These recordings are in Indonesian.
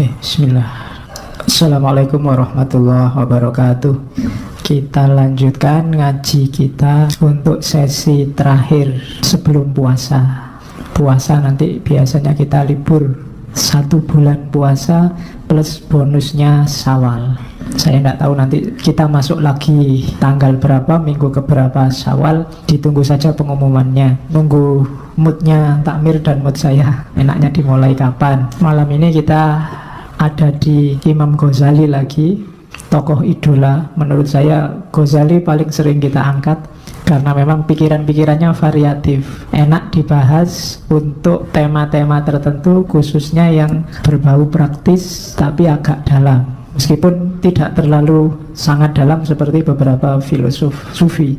Oke, bismillah. Assalamualaikum warahmatullahi wabarakatuh. Kita lanjutkan ngaji kita untuk sesi terakhir sebelum puasa. Puasa nanti biasanya kita libur 1 bulan puasa plus bonusnya Syawal. Saya tidak tahu nanti kita masuk lagi tanggal berapa, minggu keberapa Syawal. Ditunggu saja pengumumannya. Nunggu moodnya takmir dan mood saya, enaknya dimulai kapan. Malam ini kita ada di Imam Ghazali lagi, tokoh idola. Menurut saya Ghazali paling sering kita angkat karena memang pikiran-pikirannya variatif, enak dibahas untuk tema-tema tertentu, khususnya yang berbau praktis tapi agak dalam, meskipun tidak terlalu sangat dalam seperti beberapa filosof sufi.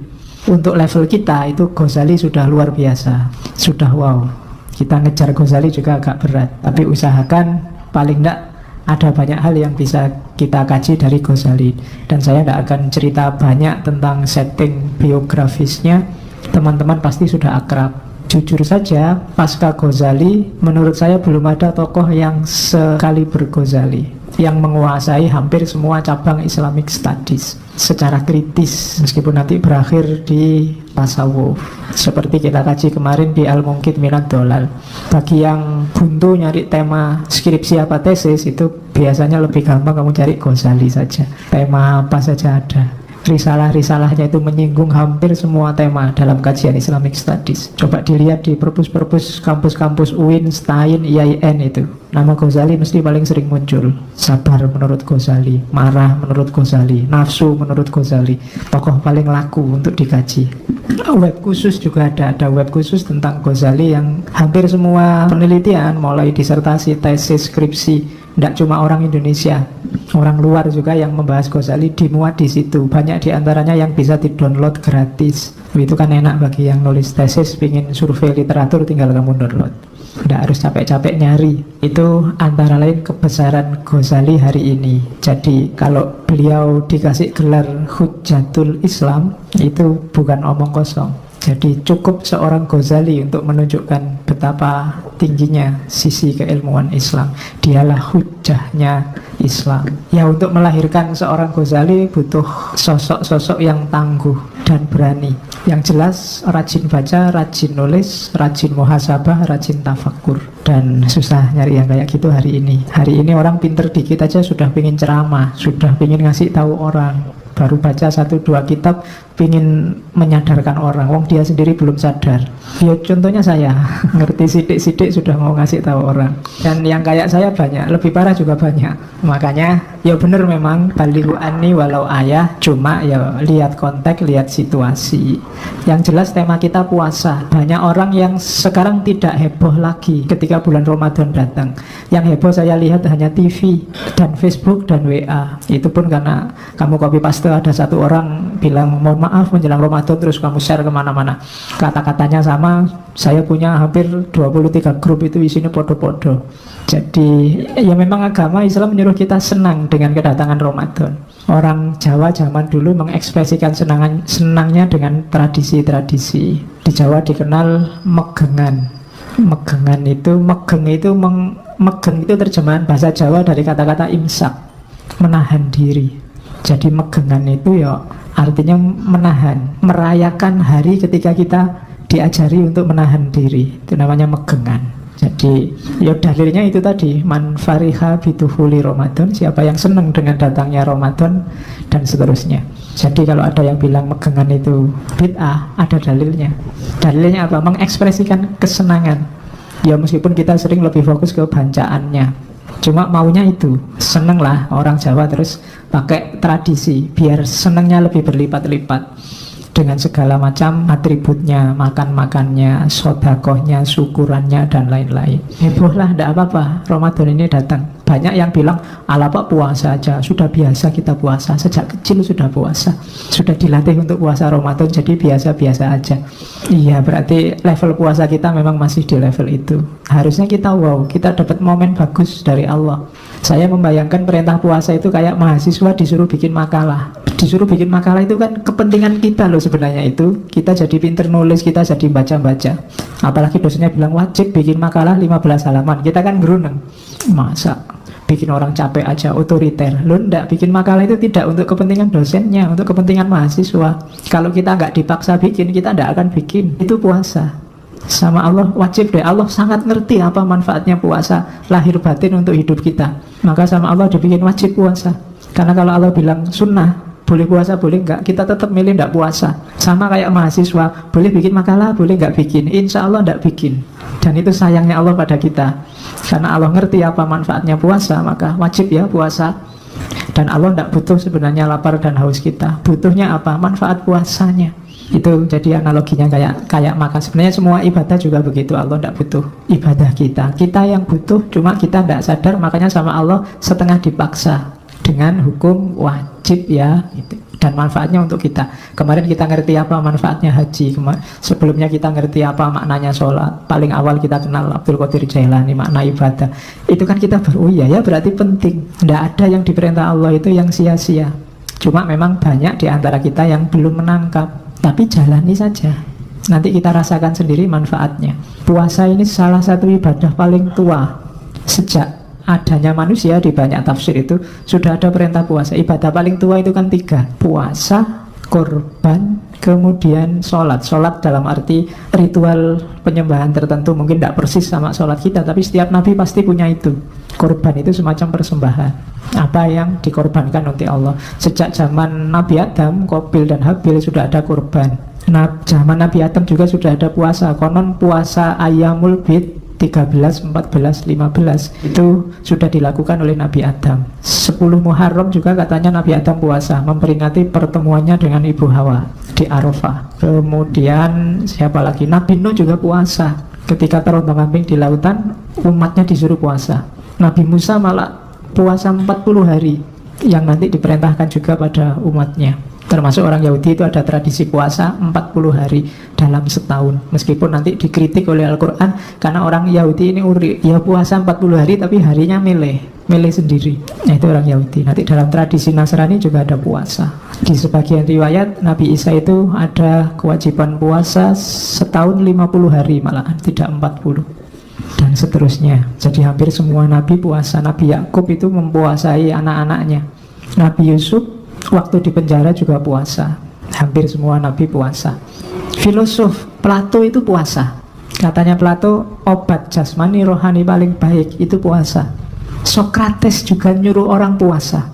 Untuk level kita itu Ghazali sudah luar biasa, sudah wow. Kita ngejar Ghazali juga agak berat, tapi usahakan paling tidak ada banyak hal yang bisa kita kaji dari Ghazali. Dan saya tidak akan cerita banyak tentang setting biografisnya, teman-teman pasti sudah akrab. Jujur saja, pasca Ghazali menurut saya belum ada tokoh yang sekaliber Ghazali, yang menguasai hampir semua cabang Islamic Studies secara kritis, meskipun nanti berakhir di tasawuf, seperti kita kaji kemarin di Al-Munqidh Minad Dhalal. Bagi yang buntu nyari tema skripsi apa tesis, itu biasanya lebih gampang kamu cari Ghazali saja, tema apa saja ada. Risalah-risalahnya itu menyinggung hampir semua tema dalam kajian Islamic Studies. Coba dilihat di perpus-perpus kampus-kampus UIN, STAIN, IAIN itu, nama Ghazali mesti paling sering muncul. Sabar menurut Ghazali, marah menurut Ghazali, nafsu menurut Ghazali. Tokoh paling laku untuk dikaji. Web khusus juga ada web khusus tentang Ghazali yang hampir semua penelitian, mulai disertasi, tesis, skripsi, tidak cuma orang Indonesia, orang luar juga yang membahas Ghazali dimuat di situ. Banyak diantaranya yang bisa di-download gratis. Itu kan enak bagi yang nulis tesis, pingin survei literatur, tinggal kamu download, tidak harus capek-capek nyari. Itu antara lain kebesaran Ghazali hari ini. Jadi kalau beliau dikasih gelar Hujjatul Islam, itu bukan omong kosong. Jadi cukup seorang Ghazali untuk menunjukkan betapa tingginya sisi keilmuan Islam. Dialah hujjahnya Islam. Ya, untuk melahirkan seorang Ghazali butuh sosok-sosok yang tangguh dan berani. Yang jelas rajin baca, rajin nulis, rajin muhasabah, rajin tafakur. Dan susah nyari yang kayak gitu hari ini. Hari ini orang pinter dikit aja sudah pingin ceramah, sudah pingin ngasih tahu orang. Baru baca 1-2 kitab pingin menyadarkan orang, wong dia sendiri belum sadar. Ya contohnya saya, ngerti sidik-sidik sudah mau ngasih tahu orang. Dan yang kayak saya banyak, lebih parah juga banyak. Makanya ya bener memang balighu anni walau ayah, cuma ya lihat konteks, lihat situasi. Yang jelas tema kita puasa. Banyak orang yang sekarang tidak heboh lagi ketika bulan Ramadan datang. Yang heboh saya lihat hanya TV dan Facebook dan WA. Itu pun karena kamu copy paste, ada satu orang bilang mohon maaf menjelang Ramadan, terus kamu share kemana-mana, kata-katanya sama. Saya punya hampir 23 grup, itu isinya podo-podo. Jadi ya memang agama Islam menyuruh kita senang dengan kedatangan Ramadan. Orang Jawa zaman dulu mengekspresikan senangnya dengan tradisi-tradisi. Di Jawa dikenal megengan. Megengan itu, megeng itu terjemahan bahasa Jawa dari kata-kata imsak, menahan diri. Jadi megengan itu ya artinya menahan, merayakan hari ketika kita diajari untuk menahan diri. Itu namanya megengan. Jadi ya dalilnya itu tadi, man fariha biduhuli Ramadan, siapa yang senang dengan datangnya Ramadan, dan seterusnya. Jadi kalau ada yang bilang megengan itu bid'ah, ada dalilnya. Dalilnya apa? Mengekspresikan kesenangan. Ya meskipun kita sering lebih fokus ke bancaannya, cuma maunya itu, seneng lah orang Jawa, terus pakai tradisi biar senengnya lebih berlipat-lipat dengan segala macam atributnya, makan-makannya, sodakohnya, syukurannya, dan lain-lain. Heboh lah, tidak apa-apa, Ramadan ini datang. Banyak yang bilang, ala pak puasa aja, sudah biasa kita puasa, sejak kecil sudah puasa, sudah dilatih untuk puasa Ramadan, jadi biasa-biasa aja. Iya, berarti level puasa kita memang masih di level itu. Harusnya kita wow, kita dapat momen bagus dari Allah. Saya membayangkan perintah puasa itu kayak mahasiswa disuruh bikin makalah. Disuruh bikin makalah itu kan kepentingan kita loh sebenarnya itu. Kita jadi pinter nulis, kita jadi baca-baca. Apalagi dosennya bilang wajib bikin makalah 15 halaman. Kita kan geruneng. Masa bikin orang capek aja, otoriter. Lo ndak, bikin makalah itu tidak untuk kepentingan dosennya, untuk kepentingan mahasiswa. Kalau kita nggak dipaksa bikin, kita ndak akan bikin. Itu puasa. Sama Allah wajib deh. Allah sangat ngerti apa manfaatnya puasa lahir batin untuk hidup kita. Maka sama Allah dibikin wajib puasa. Karena kalau Allah bilang sunnah, boleh puasa boleh enggak, kita tetap milih enggak puasa. Sama kayak mahasiswa, boleh bikin makalah boleh enggak bikin, insya Allah enggak bikin. Dan itu sayangnya Allah pada kita. Karena Allah ngerti apa manfaatnya puasa, maka wajib ya puasa. Dan Allah enggak butuh sebenarnya lapar dan haus kita. Butuhnya apa? Manfaat puasanya. Itu jadi analoginya kayak makan. Sebenarnya semua ibadah juga begitu. Allah tidak butuh ibadah kita. Kita yang butuh, cuma kita tidak sadar. Makanya sama Allah setengah dipaksa dengan hukum wajib ya gitu. Dan manfaatnya untuk kita. Kemarin kita ngerti apa manfaatnya haji. Sebelumnya kita ngerti apa maknanya sholat. Paling awal kita kenal Abdul Qadir Jailani, makna ibadah. Itu kan kita oh iya ya berarti penting. Tidak ada yang diperintah Allah itu yang sia-sia. Cuma memang banyak di antara kita yang belum menangkap. Tapi jalani saja, nanti kita rasakan sendiri manfaatnya. Puasa ini salah satu ibadah paling tua. Sejak adanya manusia di banyak tafsir itu sudah ada perintah puasa. Ibadah paling tua itu kan 3: puasa, korban, kemudian sholat. Sholat dalam arti ritual penyembahan tertentu. Mungkin tidak persis sama sholat kita, tapi setiap nabi pasti punya itu. Korban itu semacam persembahan, apa yang dikorbankan untuk Allah. Sejak zaman Nabi Adam, Qabil dan Habil sudah ada korban. Zaman Nabi Adam juga sudah ada puasa. Konon puasa Ayyamul Bid 13, 14, 15 itu sudah dilakukan oleh Nabi Adam. 10 Muharram juga katanya Nabi Adam puasa, memperingati pertemuannya dengan Ibu Hawa di Arafah. Kemudian siapa lagi? Nabi Nuh juga puasa. Ketika terombang-ambing di lautan, umatnya disuruh puasa. Nabi Musa malah puasa 40 hari yang nanti diperintahkan juga pada umatnya. Termasuk orang Yahudi itu ada tradisi puasa 40 hari dalam setahun. Meskipun nanti dikritik oleh Al-Quran karena orang Yahudi ini ya puasa 40 hari tapi harinya milih sendiri. Nah itu orang Yahudi. Nanti dalam tradisi Nasrani juga ada puasa. Di sebagian riwayat Nabi Isa itu ada kewajiban puasa setahun 50 hari malahan, tidak 40. Dan seterusnya. Jadi hampir semua nabi puasa. Nabi Yakub itu mempuasai anak-anaknya. Nabi Yusuf waktu di penjara juga puasa. Hampir semua nabi puasa. Filosof Plato itu puasa. Katanya Plato obat jasmani rohani paling baik itu puasa. Sokrates juga nyuruh orang puasa.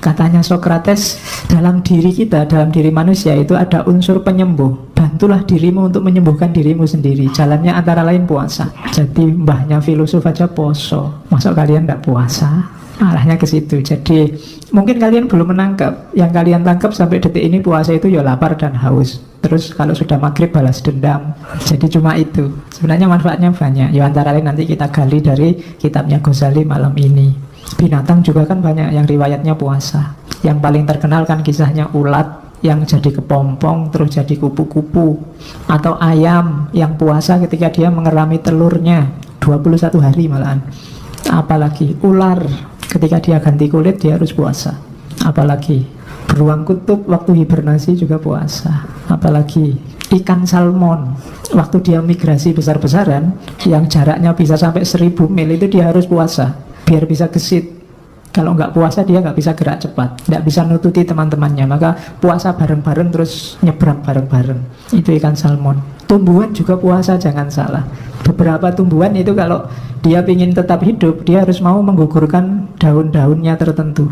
Katanya Sokrates, dalam diri kita, dalam diri manusia itu ada unsur penyembuh. Bantulah dirimu untuk menyembuhkan dirimu sendiri. Jalannya antara lain puasa. Jadi mbahnya filosof aja poso. Masa kalian tidak puasa? Arahnya ke situ. Jadi mungkin kalian belum menangkap. Yang kalian tangkap sampai detik ini puasa itu ya lapar dan haus. Terus kalau sudah maghrib balas dendam. Jadi cuma itu. Sebenarnya manfaatnya banyak. Ya antara lain nanti kita gali dari kitabnya Ghazali malam ini. Binatang juga kan banyak yang riwayatnya puasa. Yang paling terkenal kan kisahnya ulat yang jadi kepompong terus jadi kupu-kupu. Atau ayam yang puasa ketika dia mengerami telurnya 21 hari malahan. Apalagi ular ketika dia ganti kulit dia harus puasa. Apalagi beruang kutub waktu hibernasi juga puasa. Apalagi ikan salmon waktu dia migrasi besar-besaran yang jaraknya bisa sampai 1000 mil itu dia harus puasa biar bisa gesit. Kalau nggak puasa dia nggak bisa gerak cepat, nggak bisa nututi teman-temannya. Maka puasa bareng-bareng terus nyebrang bareng-bareng. Itu ikan salmon. Tumbuhan juga puasa, jangan salah. Beberapa tumbuhan itu kalau dia ingin tetap hidup, dia harus mau menggugurkan daun-daunnya tertentu.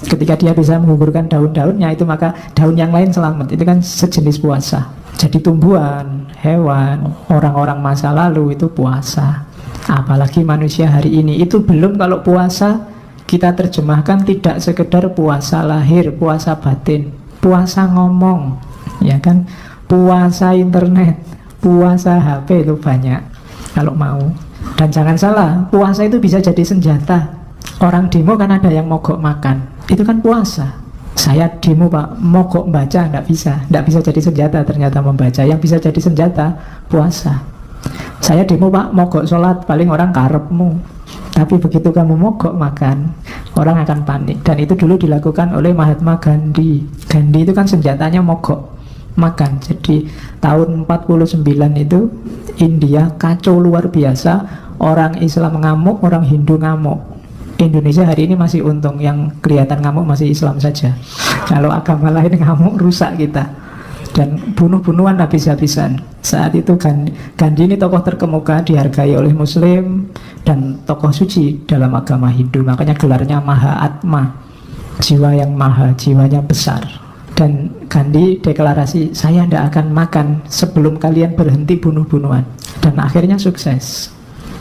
Ketika dia bisa menggugurkan daun-daunnya itu, maka daun yang lain selamat. Itu kan sejenis puasa. Jadi tumbuhan, hewan, orang-orang masa lalu itu puasa. Apalagi manusia hari ini. Itu belum kalau puasa kita terjemahkan tidak sekedar puasa lahir, puasa batin, puasa ngomong, ya kan, puasa internet, puasa HP itu banyak kalau mau. Dan jangan salah, puasa itu bisa jadi senjata. Orang demo kan ada yang mogok makan, itu kan puasa. Saya demo pak, mogok baca tidak bisa jadi senjata. Ternyata membaca yang bisa jadi senjata puasa. Saya demo pak, mogok sholat, paling orang karepmu. Tapi begitu kamu mogok makan, orang akan panik. Dan itu dulu dilakukan oleh Mahatma Gandhi. Gandhi itu kan senjatanya mogok makan. Jadi tahun 49 itu India kacau luar biasa. Orang Islam ngamuk, orang Hindu ngamuk. Indonesia hari ini masih untung, yang kelihatan ngamuk masih Islam saja. Kalau agama lain ngamuk rusak kita. Dan bunuh-bunuhan habis-habisan. Saat itu Gandhi ini tokoh terkemuka, dihargai oleh Muslim dan tokoh suci dalam agama Hindu. Makanya gelarnya Maha Atma, jiwa yang maha, jiwanya besar. Dan Gandhi deklarasi, saya tidak akan makan sebelum kalian berhenti bunuh-bunuhan. Dan akhirnya sukses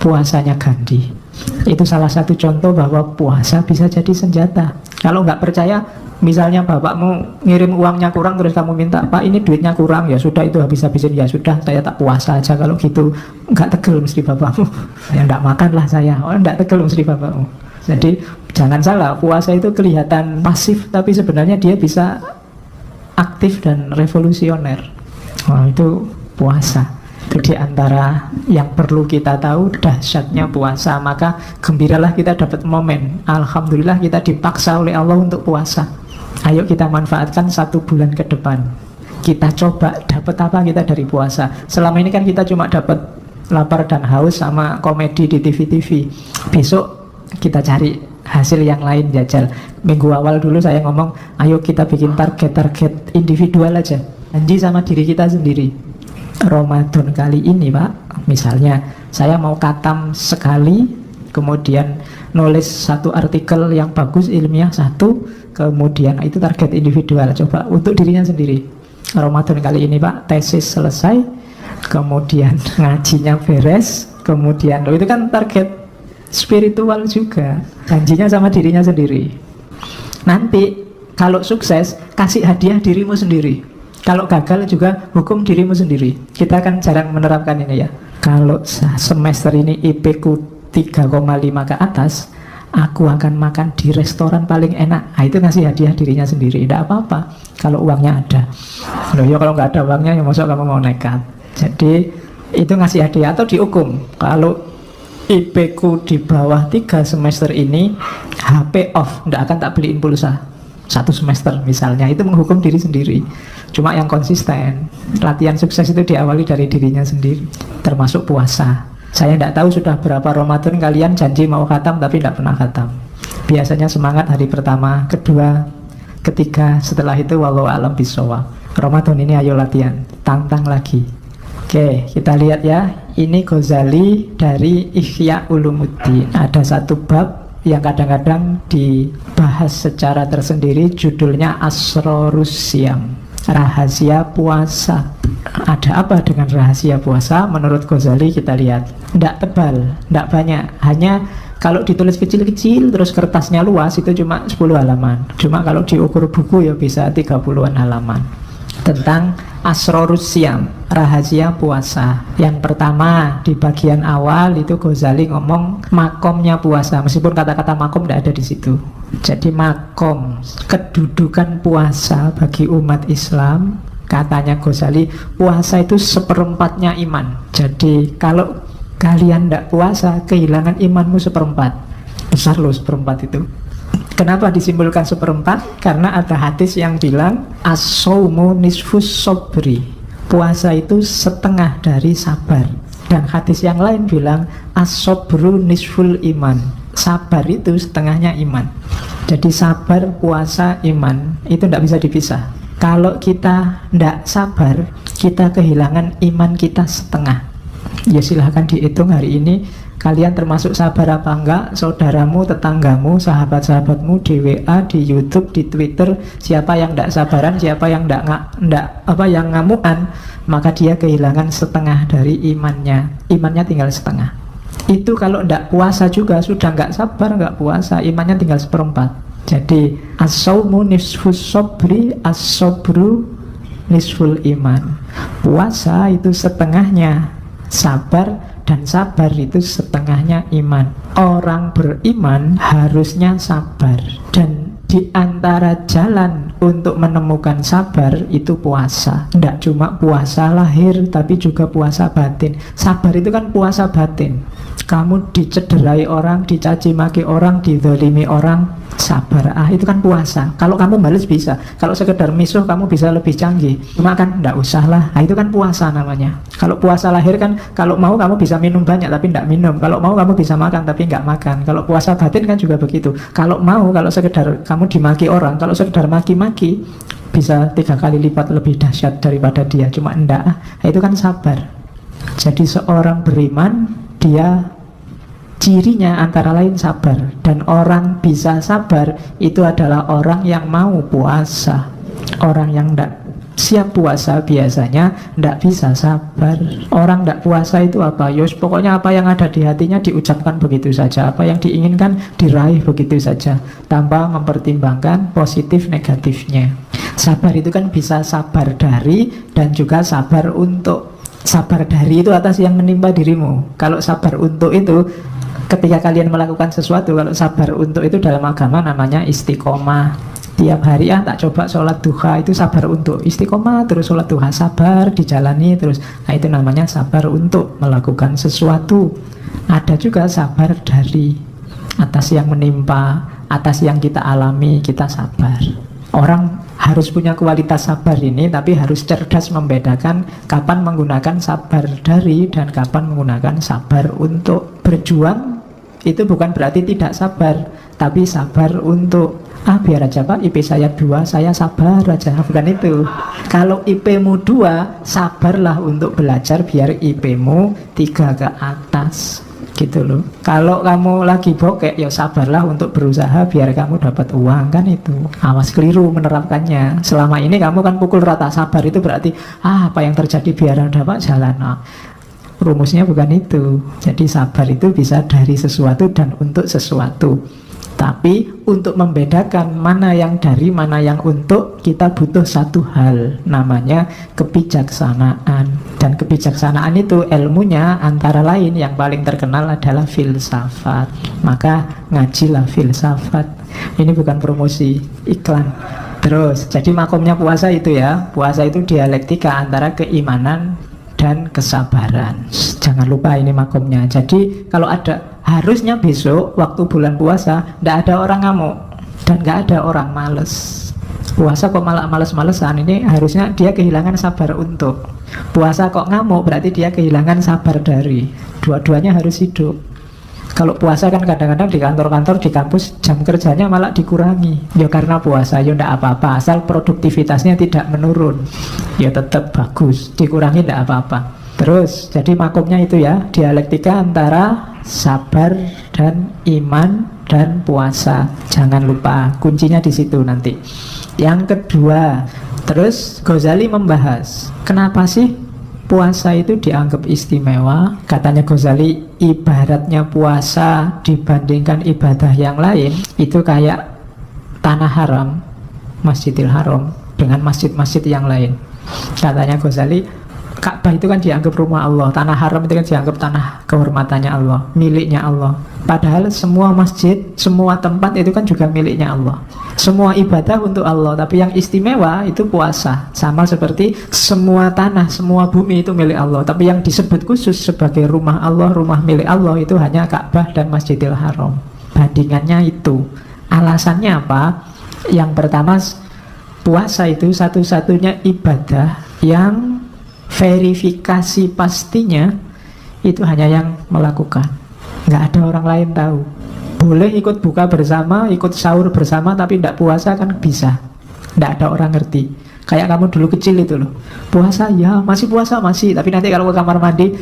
puasanya Gandhi. Itu salah satu contoh bahwa puasa bisa jadi senjata. Kalau nggak percaya, misalnya bapakmu ngirim uangnya kurang, terus kamu minta, Pak ini duitnya kurang, ya sudah itu habis-habisin, ya sudah saya tak puasa aja. Kalau gitu nggak tegel mesti bapakmu. Ya nggak makan lah saya, nggak tegel mesti bapakmu. Jadi jangan salah, puasa itu kelihatan pasif, tapi sebenarnya dia bisa aktif dan revolusioner. Itu puasa. Itu diantara yang perlu kita tahu dahsyatnya puasa. Maka gembiralah kita dapat momen. Alhamdulillah kita dipaksa oleh Allah untuk puasa. Ayo kita manfaatkan 1 bulan ke depan. Kita coba dapat apa kita dari puasa. Selama ini kan kita cuma dapat lapar dan haus sama komedi di TV-TV. Besok kita cari hasil yang lain, jajal. Minggu awal dulu saya ngomong, ayo kita bikin target-target individual aja. Janji sama diri kita sendiri. Ramadan kali ini Pak, misalnya saya mau khatam sekali, kemudian nulis 1 artikel yang bagus ilmiah 1, kemudian itu target individual. Coba untuk dirinya sendiri. Ramadan kali ini Pak, tesis selesai, kemudian ngajinya beres, kemudian itu kan target spiritual juga. Janjinya sama dirinya sendiri. Nanti kalau sukses, kasih hadiah dirimu sendiri. Kalau gagal juga hukum dirimu sendiri. Kita kan jarang menerapkan ini ya. Kalau semester ini IP ku 3,5 ke atas, aku akan makan di restoran paling enak. Itu ngasih hadiah dirinya sendiri. Tidak apa-apa kalau uangnya ada. Loh ya kalau nggak ada uangnya, ya masuk kamu mau nekat. Jadi itu ngasih hadiah atau dihukum. Kalau IP ku di bawah 3 semester ini, HP off, tidak akan tak beliin pulsa 1 semester misalnya. Itu menghukum diri sendiri. Cuma yang konsisten. Latihan sukses itu diawali dari dirinya sendiri, termasuk puasa. Saya tidak tahu sudah berapa Ramadan kalian janji mau khatam tapi tidak pernah khatam. Biasanya semangat hari pertama, kedua, ketiga, setelah itu wallahu a'lam bishawab. Ramadan ini ayo latihan, tantang lagi. Oke, kita lihat ya. Ini Ghazali dari Ihya Ulumuddin. Ada 1 bab yang kadang-kadang dibahas secara tersendiri, judulnya Asrorus Syam, rahasia puasa. Ada apa dengan rahasia puasa? Menurut Ghazali kita lihat, tidak tebal, tidak banyak. Hanya kalau ditulis kecil-kecil terus kertasnya luas itu cuma 10 halaman. Cuma kalau diukur buku ya bisa 30-an halaman. Tentang Asrorus Syam, rahasia puasa. Yang pertama di bagian awal itu Ghazali ngomong makomnya puasa. Meskipun kata-kata makom tidak ada di situ. Jadi makom, kedudukan puasa bagi umat Islam, katanya Ghazali, puasa itu 1/4-nya iman. Jadi kalau kalian tidak puasa, kehilangan imanmu 1/4. Besar loh 1/4 itu. Kenapa disimpulkan 1/4? Karena ada hadis yang bilang as-saumu nisfus sobri, puasa itu setengah dari sabar. Dan hadis yang lain bilang as-sobru nisful iman, sabar itu setengahnya iman. Jadi sabar, puasa, iman itu tidak bisa dipisah. Kalau kita tidak sabar, kita kehilangan iman kita setengah. Ya silahkan dihitung hari ini kalian termasuk sabar apa enggak. Saudaramu, tetanggamu, sahabat-sahabatmu di WA, di YouTube, di Twitter, siapa yang tidak sabaran, siapa yang yang ngamukan, maka dia kehilangan setengah dari imannya. Imannya tinggal setengah. Itu kalau tidak puasa juga sudah nggak sabar, nggak puasa, imannya tinggal 1/4. Jadi as-saumu nisfus sobri, as-sobru nisful iman. Puasa itu setengahnya sabar, dan sabar itu setengahnya iman. Orang beriman harusnya sabar, dan di antara jalan untuk menemukan sabar itu puasa. Tidak cuma puasa lahir, tapi juga puasa batin. Sabar itu kan puasa batin. Kamu dicederai orang, dicaci maki orang, dizalimi orang, Sabar, itu kan puasa. Kalau kamu balas bisa. Kalau sekedar misuh kamu bisa lebih canggih. Cuma kan enggak usah lah. Itu kan puasa namanya. Kalau puasa lahir kan, kalau mau kamu bisa minum banyak tapi enggak minum. Kalau mau kamu bisa makan tapi enggak makan. Kalau puasa batin kan juga begitu. Kalau mau, kalau sekedar kamu dimaki orang, kalau sekedar maki-maki bisa 3 kali lipat lebih dahsyat daripada dia. Cuma enggak. Itu kan sabar. Jadi seorang beriman, dia cirinya antara lain sabar. Dan orang bisa sabar itu adalah orang yang mau puasa. Orang yang tidak siap puasa biasanya tidak bisa sabar. Orang tidak puasa itu apa? Yos, pokoknya apa yang ada di hatinya diucapkan begitu saja. Apa yang diinginkan diraih begitu saja, tanpa mempertimbangkan positif negatifnya. Sabar itu kan bisa sabar dari dan juga sabar untuk. Sabar dari itu atas yang menimpa dirimu. Kalau sabar untuk itu ketika kalian melakukan sesuatu. Kalau sabar untuk itu dalam agama namanya istiqomah. Tiap hari tak coba sholat duha, itu sabar untuk. Istiqomah terus sholat duha, sabar dijalani terus. Nah itu namanya sabar untuk melakukan sesuatu. Ada juga sabar dari, atas yang menimpa, atas yang kita alami, kita sabar. Orang harus punya kualitas sabar ini, tapi harus cerdas membedakan kapan menggunakan sabar dari dan kapan menggunakan sabar untuk. Berjuang itu bukan berarti tidak sabar, tapi sabar untuk biar aja Pak IP saya 2, saya sabar aja, bukan itu. Kalau IP-mu 2, sabarlah untuk belajar biar IP-mu 3 ke atas, gitu loh. Kalau kamu lagi bokek, ya sabarlah untuk berusaha biar kamu dapat uang, kan itu. Awas keliru menerapkannya. Selama ini kamu kan pukul rata. Sabar itu berarti apa yang terjadi biar dapat jalan. Rumusnya bukan itu. Jadi sabar itu bisa dari sesuatu dan untuk sesuatu. Tapi untuk membedakan mana yang dari, mana yang untuk, kita butuh satu hal, namanya kebijaksanaan. Dan kebijaksanaan itu ilmunya antara lain yang paling terkenal adalah filsafat. Maka ngajilah filsafat. Ini bukan promosi, iklan. Terus, jadi makomnya puasa itu ya. Puasa itu dialektika antara keimanan dan kesabaran. Jangan lupa ini makomnya. Jadi kalau ada, harusnya besok waktu bulan puasa tidak ada orang ngamuk dan nggak ada orang males. Puasa kok malah males-malesan, ini harusnya dia kehilangan sabar untuk. Puasa kok ngamuk berarti dia kehilangan sabar dari. Dua-duanya harus hidup. Kalau puasa kan kadang-kadang di kantor-kantor, di kampus jam kerjanya malah dikurangi. Ya karena puasa, ya enggak apa-apa, asal produktivitasnya tidak menurun. Ya tetap bagus, dikurangi enggak apa-apa. Terus, jadi makomnya itu ya, dialektika antara sabar dan iman dan puasa. Jangan lupa, kuncinya di situ nanti. Yang kedua, terus Ghazali membahas, kenapa sih puasa itu dianggap istimewa? Katanya Ghazali, ibaratnya puasa dibandingkan ibadah yang lain itu kayak tanah haram, Masjidil Haram dengan masjid-masjid yang lain. Katanya Ghazali, Ka'bah itu kan dianggap rumah Allah, tanah haram itu kan dianggap tanah kehormatannya Allah, miliknya Allah. Padahal semua masjid, semua tempat itu kan juga miliknya Allah. Semua ibadah untuk Allah, tapi yang istimewa itu puasa. Sama seperti semua tanah, semua bumi itu milik Allah, tapi yang disebut khusus sebagai rumah Allah, rumah milik Allah itu hanya Ka'bah dan Masjidil Haram. Bandingannya itu. Alasannya apa? Yang pertama, puasa itu satu-satunya ibadah yang verifikasi pastinya itu hanya yang melakukan. Nggak ada orang lain tahu. Boleh ikut buka bersama, ikut sahur bersama, tapi tidak puasa kan bisa. Tidak ada orang ngerti. Kayak kamu dulu kecil itu loh. Puasa ya, masih puasa masih. Tapi nanti kalau ke kamar mandi,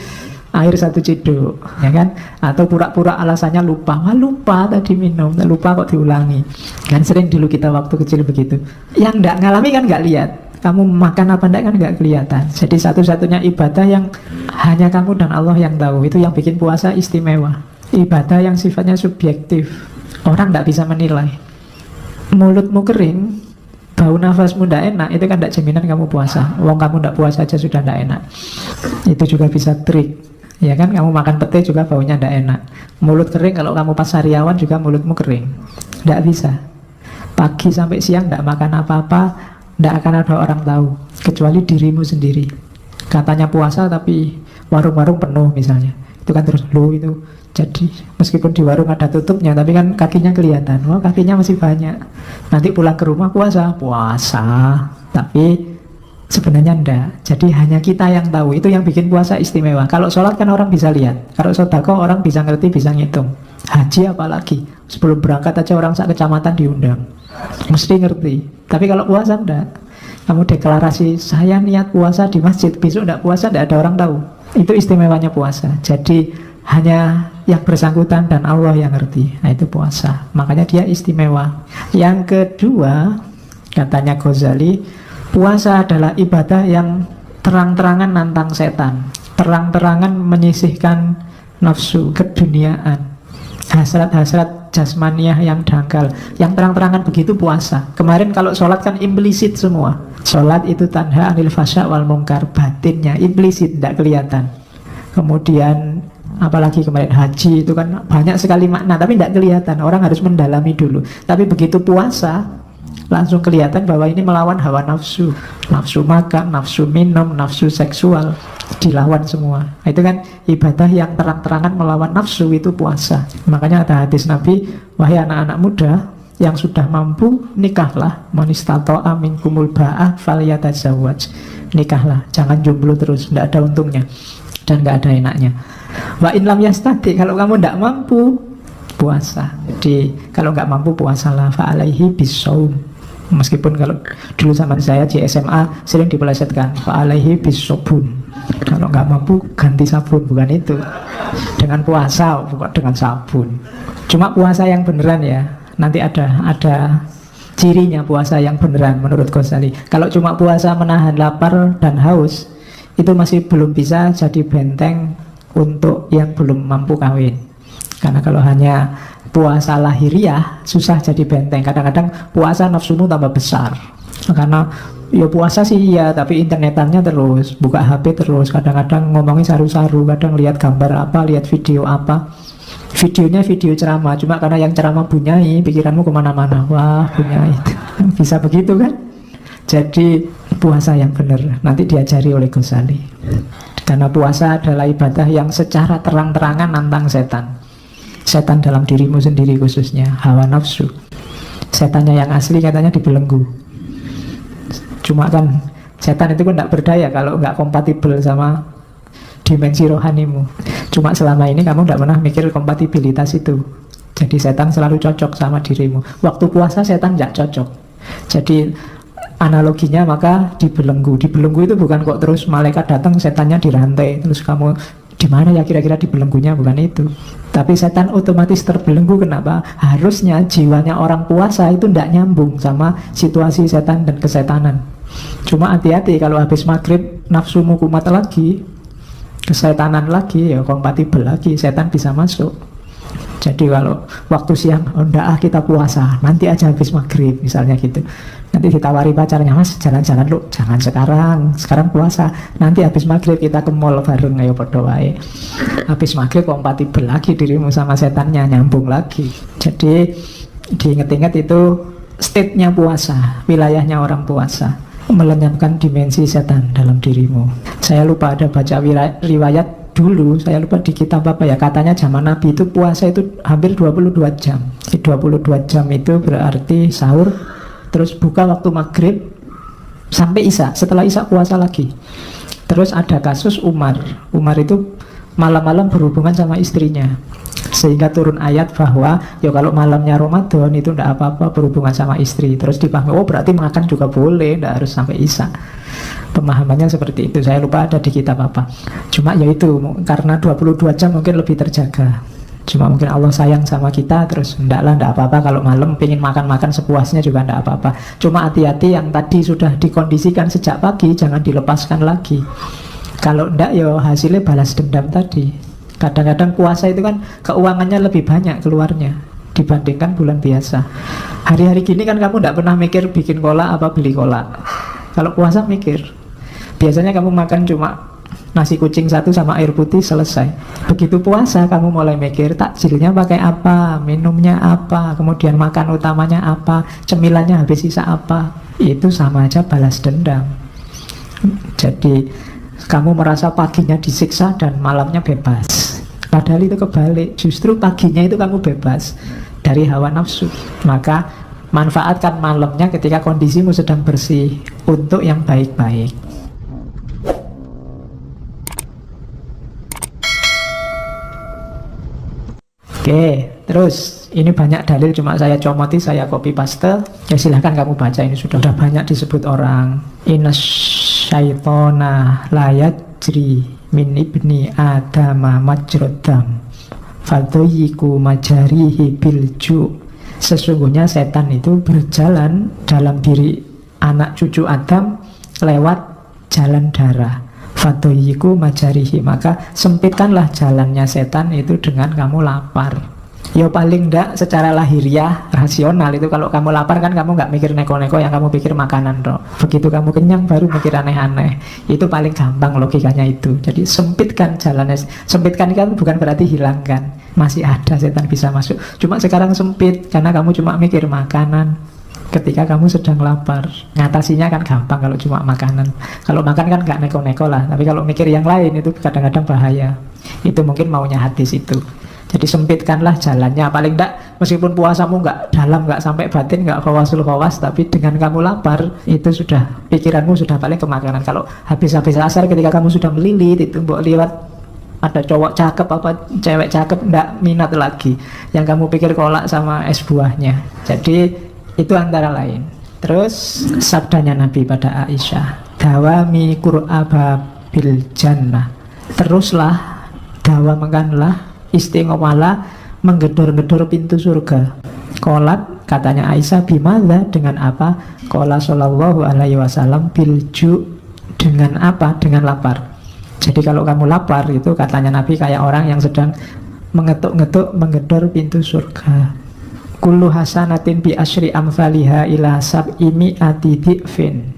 air 1 ciduk, ya kan? Atau pura-pura alasannya lupa. Wah lupa tadi minum, lupa kok diulangi. Kan sering dulu kita waktu kecil begitu. Yang tidak ngalami kan nggak lihat. Kamu makan apa enggak kan nggak kelihatan. Jadi satu-satunya ibadah yang hanya kamu dan Allah yang tahu. Itu yang bikin puasa istimewa. Ibadah yang sifatnya subjektif, orang tidak bisa menilai. Mulutmu kering, bau nafasmu tidak enak, itu kan tidak jaminan kamu puasa. Wong kamu tidak puasa aja sudah tidak enak. Itu juga bisa trik, ya kan? Kamu makan pete juga baunya tidak enak. Mulut kering, kalau kamu pas sariawan juga mulutmu kering. Tidak bisa. Pagi sampai siang tidak makan apa-apa, tidak akan ada orang tahu, kecuali dirimu sendiri. Katanya puasa tapi warung-warung penuh misalnya, itu kan terus lu itu Jadi meskipun di warung ada tutupnya, tapi kan kakinya kelihatan. Wah, kakinya masih banyak. Nanti pulang ke rumah puasa, tapi sebenarnya enggak. Jadi hanya kita yang tahu. Itu yang bikin puasa istimewa. Kalau sholat kan orang bisa lihat. Kalau sedekah orang bisa ngerti, bisa ngitung. Haji apalagi, sebelum berangkat aja orang sak kecamatan diundang, mesti ngerti. Tapi kalau puasa enggak. Kamu deklarasi, saya niat puasa di masjid, besok enggak puasa, enggak ada orang tahu. Itu istimewanya puasa. Jadi hanya yang bersangkutan dan Allah yang ngerti. Nah, itu puasa. Makanya dia istimewa. Yang kedua, katanya Ghazali, puasa adalah ibadah yang terang-terangan nantang setan, terang-terangan menyisihkan nafsu, keduniaan, hasrat-hasrat jasmaniah yang dangkal, yang terang-terangan begitu puasa. Kemarin kalau sholat kan implisit semua. Sholat itu tanha anil fasya wal mungkar, batinnya implisit, tidak kelihatan. Kemudian apalagi kemarin haji itu kan banyak sekali makna, tapi tidak kelihatan. Orang harus mendalami dulu. Tapi begitu puasa, langsung kelihatan bahwa ini melawan hawa nafsu. Nafsu makan, nafsu minum, nafsu seksual, dilawan semua. Itu kan ibadah yang terang-terangan melawan nafsu, itu puasa. Makanya ada hadis Nabi, wahai anak-anak muda yang sudah mampu, nikahlah. Man istata'a minkumul ba'ah falyatazawwaj. Nikahlah, jangan jomblo terus, tidak ada untungnya dan tidak ada enaknya. Wa in lam yastati, kalau kamu tidak mampu, puasa. Jadi kalau nggak mampu puasalah, fa alaihi bisaum. Meskipun kalau dulu zaman saya di SMA sering dipelesetkan, fa alaihi bisabun. Kalau nggak mampu ganti sabun, bukan itu. Dengan puasa, bukan dengan sabun. Cuma puasa yang beneran ya. Nanti ada cirinya puasa yang beneran menurut Ghazali. Kalau cuma puasa menahan lapar dan haus, itu masih belum bisa jadi benteng untuk yang belum mampu kawin. Karena kalau hanya puasa lahiriah, susah jadi benteng. Kadang-kadang puasa nafsumu tambah besar. Karena ya puasa sih iya, tapi internetannya terus, buka HP terus. Kadang-kadang ngomongin saru-saru, kadang lihat gambar apa, lihat video apa. Videonya video ceramah, cuma karena yang ceramah bunyai, pikiranmu kemana-mana. Wah, bunyai. Bisa begitu kan? Jadi puasa yang benar nanti diajari oleh Ghazali. Karena puasa adalah ibadah yang secara terang-terangan nantang setan. Setan dalam dirimu sendiri khususnya, hawa nafsu. Setannya yang asli katanya dibelenggu. Cuma kan setan itu kan tidak berdaya kalau nggak kompatibel sama dimensi rohanimu. Cuma selama ini kamu tidak pernah mikir kompatibilitas itu. Jadi setan selalu cocok sama dirimu. Waktu puasa setan tidak cocok. Jadi analoginya maka dibelenggu. Dibelenggu itu bukan kok terus malaikat datang setannya dirantai terus kamu di mana ya kira-kira dibelenggunya, bukan itu. Tapi setan otomatis terbelenggu. Kenapa? Harusnya jiwanya orang puasa itu tidak nyambung sama situasi setan dan kesetanan. Cuma hati-hati kalau habis maghrib nafsumu kumat lagi, kesetanan lagi, ya kompatibel lagi, setan bisa masuk. Jadi kalau waktu siang, oh enggak kita puasa, nanti aja habis maghrib misalnya gitu. Nanti ditawari pacarnya, mas jalan-jalan lu, jangan sekarang puasa. Nanti habis maghrib kita ke mall bareng, ayo podo wae. Habis maghrib kompatibel lagi dirimu sama setannya, nyambung lagi. Jadi diinget-inget itu state-nya puasa, wilayahnya orang puasa, melenyapkan dimensi setan dalam dirimu. Saya lupa ada baca riwayat dulu, saya lupa di kitab apa ya, katanya zaman Nabi itu puasa itu hampir 22 jam. 22 jam itu berarti sahur, terus buka waktu maghrib sampai isya, setelah isya puasa lagi. Terus ada kasus Umar itu malam-malam berhubungan sama istrinya, sehingga turun ayat bahwa ya kalau malamnya Ramadan itu tidak apa-apa berhubungan sama istri. Terus dipahami, oh berarti makan juga boleh, tidak harus sampai isya. Pemahamannya seperti itu, saya lupa ada di kitab apa. Cuma ya itu, karena 22 jam mungkin lebih terjaga. Cuma mungkin Allah sayang sama kita, terus tidak apa-apa kalau malam pengen makan-makan sepuasnya juga tidak apa-apa. Cuma hati-hati yang tadi sudah dikondisikan sejak pagi, jangan dilepaskan lagi. Kalau tidak ya hasilnya balas dendam tadi. Kadang-kadang puasa itu kan keuangannya lebih banyak keluarnya dibandingkan bulan biasa. Hari-hari gini kan kamu tidak pernah mikir bikin kolak apa beli kolak. Kalau puasa mikir. Biasanya kamu makan cuma nasi kucing satu sama air putih, selesai. Begitu puasa kamu mulai mikir takjilnya pakai apa, minumnya apa, kemudian makan utamanya apa, cemilannya habis sisa apa. Itu sama aja balas dendam. Jadi kamu merasa paginya disiksa dan malamnya bebas. Padahal itu kebalik, justru paginya itu kamu bebas dari hawa nafsu. Maka manfaatkan malamnya ketika kondisimu sedang bersih untuk yang baik-baik. Oke, terus ini banyak dalil, cuma saya comoti, saya copy paste. Ya silahkan kamu baca, ini sudah banyak disebut orang. Innas syaitona layajri min ibni adama majrodam fadoyiku majarihi bilju. Sesungguhnya setan itu berjalan dalam diri anak cucu Adam lewat jalan darah. Fadoyiku majarihi, maka sempitkanlah jalannya setan itu dengan kamu lapar. Ya paling enggak secara lahiriah, rasional itu kalau kamu lapar kan kamu nggak mikir neko-neko, yang kamu pikir makanan toh. Begitu kamu kenyang baru mikir aneh-aneh. Itu paling gampang logikanya itu. Jadi sempitkan jalannya. Sempitkan kan bukan berarti hilangkan. Masih ada setan bisa masuk. Cuma sekarang sempit karena kamu cuma mikir makanan. Ketika kamu sedang lapar, ngatasinya kan gampang kalau cuma makanan. Kalau makan kan nggak neko-neko lah. Tapi kalau mikir yang lain itu kadang-kadang bahaya. Itu mungkin maunya hadis itu. Jadi sempitkanlah jalannya. Paling enggak meskipun puasamu nggak dalam, nggak sampai batin, nggak khawasul khawas, tapi dengan kamu lapar itu sudah, pikiranmu sudah paling ke makanan. Kalau habis-habis asar ketika kamu sudah melilit itu mbok liwat ada cowok cakep apa cewek cakep, nggak minat lagi. Yang kamu pikir kolak sama es buahnya. Jadi itu antara lain. Terus sabdanya Nabi pada Aisyah, dawami qur'aba bil jannah. Teruslah, dawamkanlah, istiqomalah menggedor-gedor pintu surga. Qolat, katanya Aisyah, bimadza, dengan apa? Qala sallallahu alaihi wasallam bilju, dengan apa? Dengan lapar. Jadi kalau kamu lapar itu katanya Nabi kayak orang yang sedang mengetuk-ngetuk menggedor pintu surga. Kullu hasanatin bi asyri amthaliha ila sab'i mi'ati dhi'fin.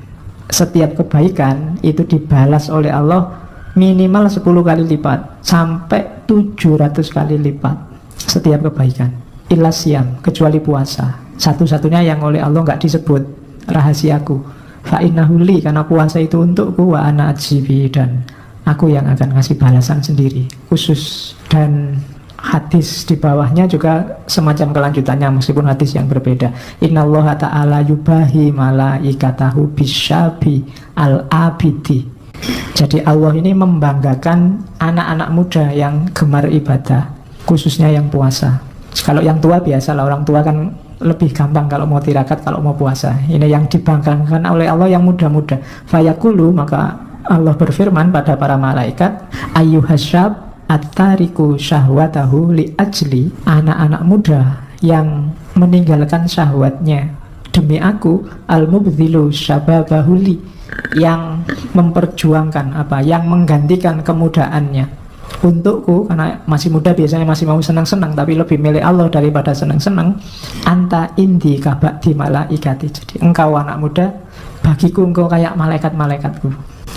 Setiap kebaikan itu dibalas oleh Allah minimal 10 kali lipat sampai 700 kali lipat setiap kebaikan. Illa siyam, kecuali puasa. Satu-satunya yang oleh Allah nggak disebut, rahasiaku. Fa innahu li, karena puasa itu untukku, wa ana ajibi, dan aku yang akan ngasih balasan sendiri khusus. Dan hadis di bawahnya juga semacam kelanjutannya meskipun hadis yang berbeda. Innallaha ta'ala yubahi malaikatahu bisyabi al-abidi. Jadi Allah ini membanggakan anak-anak muda yang gemar ibadah, khususnya yang puasa. Kalau yang tua biasalah, orang tua kan lebih gampang kalau mau tirakat, kalau mau puasa. Ini yang dibanggakan oleh Allah yang muda-muda. Fayaqulu, maka Allah berfirman pada para malaikat, ayyuhasyab at-tariku syahwatahu li ajli, anak-anak muda yang meninggalkan syahwatnya demi aku, al-mubdhilu syababahuli, yang memperjuangkan apa, yang menggantikan kemudaannya untukku, karena masih muda biasanya masih mau senang-senang tapi lebih milih Allah daripada senang-senang. Anta indi kabakti malaikati, jadi engkau anak muda bagiku engkau kayak malaikat-malaikatku.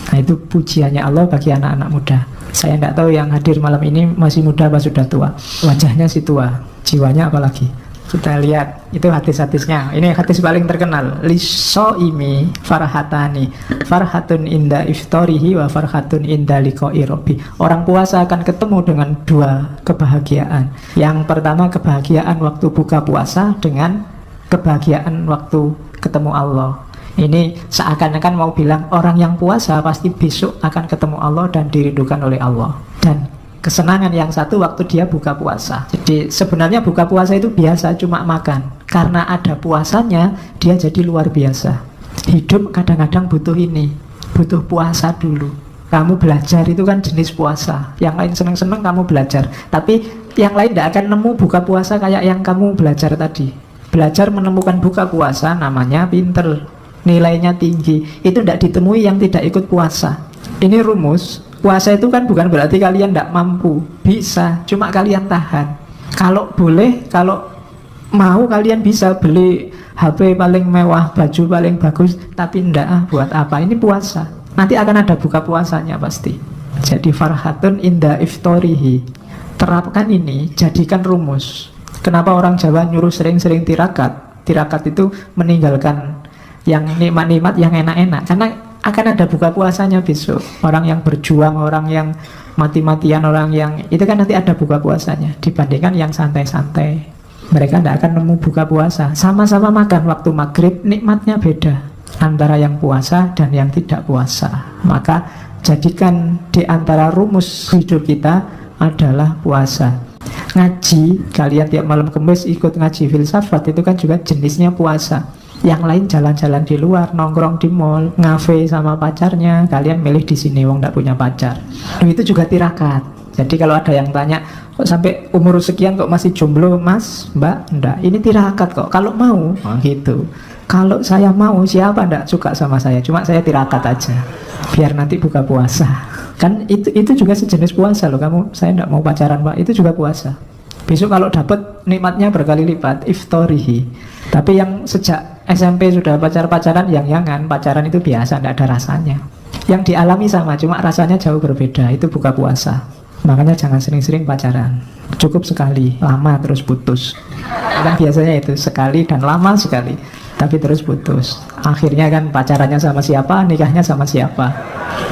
Nah itu pujiannya Allah bagi anak-anak muda. Saya tidak tahu yang hadir malam ini masih muda apa sudah tua. Wajahnya si tua, jiwanya apalagi. Kita lihat itu hadis-hadisnya. Ini hadis paling terkenal. Lisoimi farhatani, farhatun inda iftarihi wa farhatun inda liqa'i rabbi. Orang puasa akan ketemu dengan dua kebahagiaan. Yang pertama kebahagiaan waktu buka puasa dengan kebahagiaan waktu ketemu Allah. Ini seakan-akan mau bilang orang yang puasa pasti besok akan ketemu Allah dan dirindukan oleh Allah. Dan kesenangan yang satu waktu dia buka puasa. Jadi sebenarnya buka puasa itu biasa, cuma makan. Karena ada puasanya dia jadi luar biasa. Hidup kadang-kadang butuh ini, butuh puasa dulu. Kamu belajar itu kan jenis puasa. Yang lain seneng-seneng kamu belajar, tapi yang lain tidak akan nemu buka puasa kayak yang kamu belajar tadi. Belajar menemukan buka puasa namanya pinter, nilainya tinggi. Itu tidak ditemui yang tidak ikut puasa. Ini rumus. Puasa itu kan bukan berarti kalian tidak mampu. Bisa, cuma kalian tahan. Kalau boleh, kalau mau kalian bisa beli HP paling mewah, baju paling bagus, tapi tidak, buat apa? Ini puasa. Nanti akan ada buka puasanya pasti. Jadi farhatun inda iftarihi. Terapkan ini, jadikan rumus. Kenapa orang Jawa nyuruh sering-sering tirakat? Tirakat itu meninggalkan yang nikmat-nikmat, yang enak-enak. Karena akan ada buka puasanya besok. Orang yang berjuang, orang yang mati-matian, orang yang itu kan nanti ada buka puasanya. Dibandingkan yang santai-santai, mereka tidak akan nemu buka puasa. Sama-sama makan waktu maghrib, nikmatnya beda antara yang puasa dan yang tidak puasa. Maka jadikan di antara rumus hidup kita adalah puasa. Ngaji, kalian tiap malam Kamis ikut ngaji filsafat, itu kan juga jenisnya puasa. Yang lain jalan-jalan di luar, nongkrong di mall, ngafe sama pacarnya. Kalian milih di sini, wong tidak punya pacar. Itu juga tirakat. Jadi kalau ada yang tanya, kok sampai umur sekian kok masih jomblo, mas, mbak? Enggak, ini tirakat kok. Kalau mau, gitu. Kalau saya mau, siapa enggak suka sama saya? Cuma saya tirakat aja, biar nanti buka puasa. Kan itu juga sejenis puasa loh. Kamu, saya enggak mau pacaran pak, itu juga puasa. Besok kalau dapat nikmatnya berkali lipat, iftorihi. Tapi yang sejak SMP sudah pacaran, yang-yangan, pacaran itu biasa, enggak ada rasanya. Yang dialami sama, cuma rasanya jauh berbeda, itu buka puasa. Makanya jangan sering-sering pacaran. Cukup sekali, lama terus putus. Kan biasanya itu, sekali dan lama sekali, tapi terus putus. Akhirnya kan pacarannya sama siapa, nikahnya sama siapa.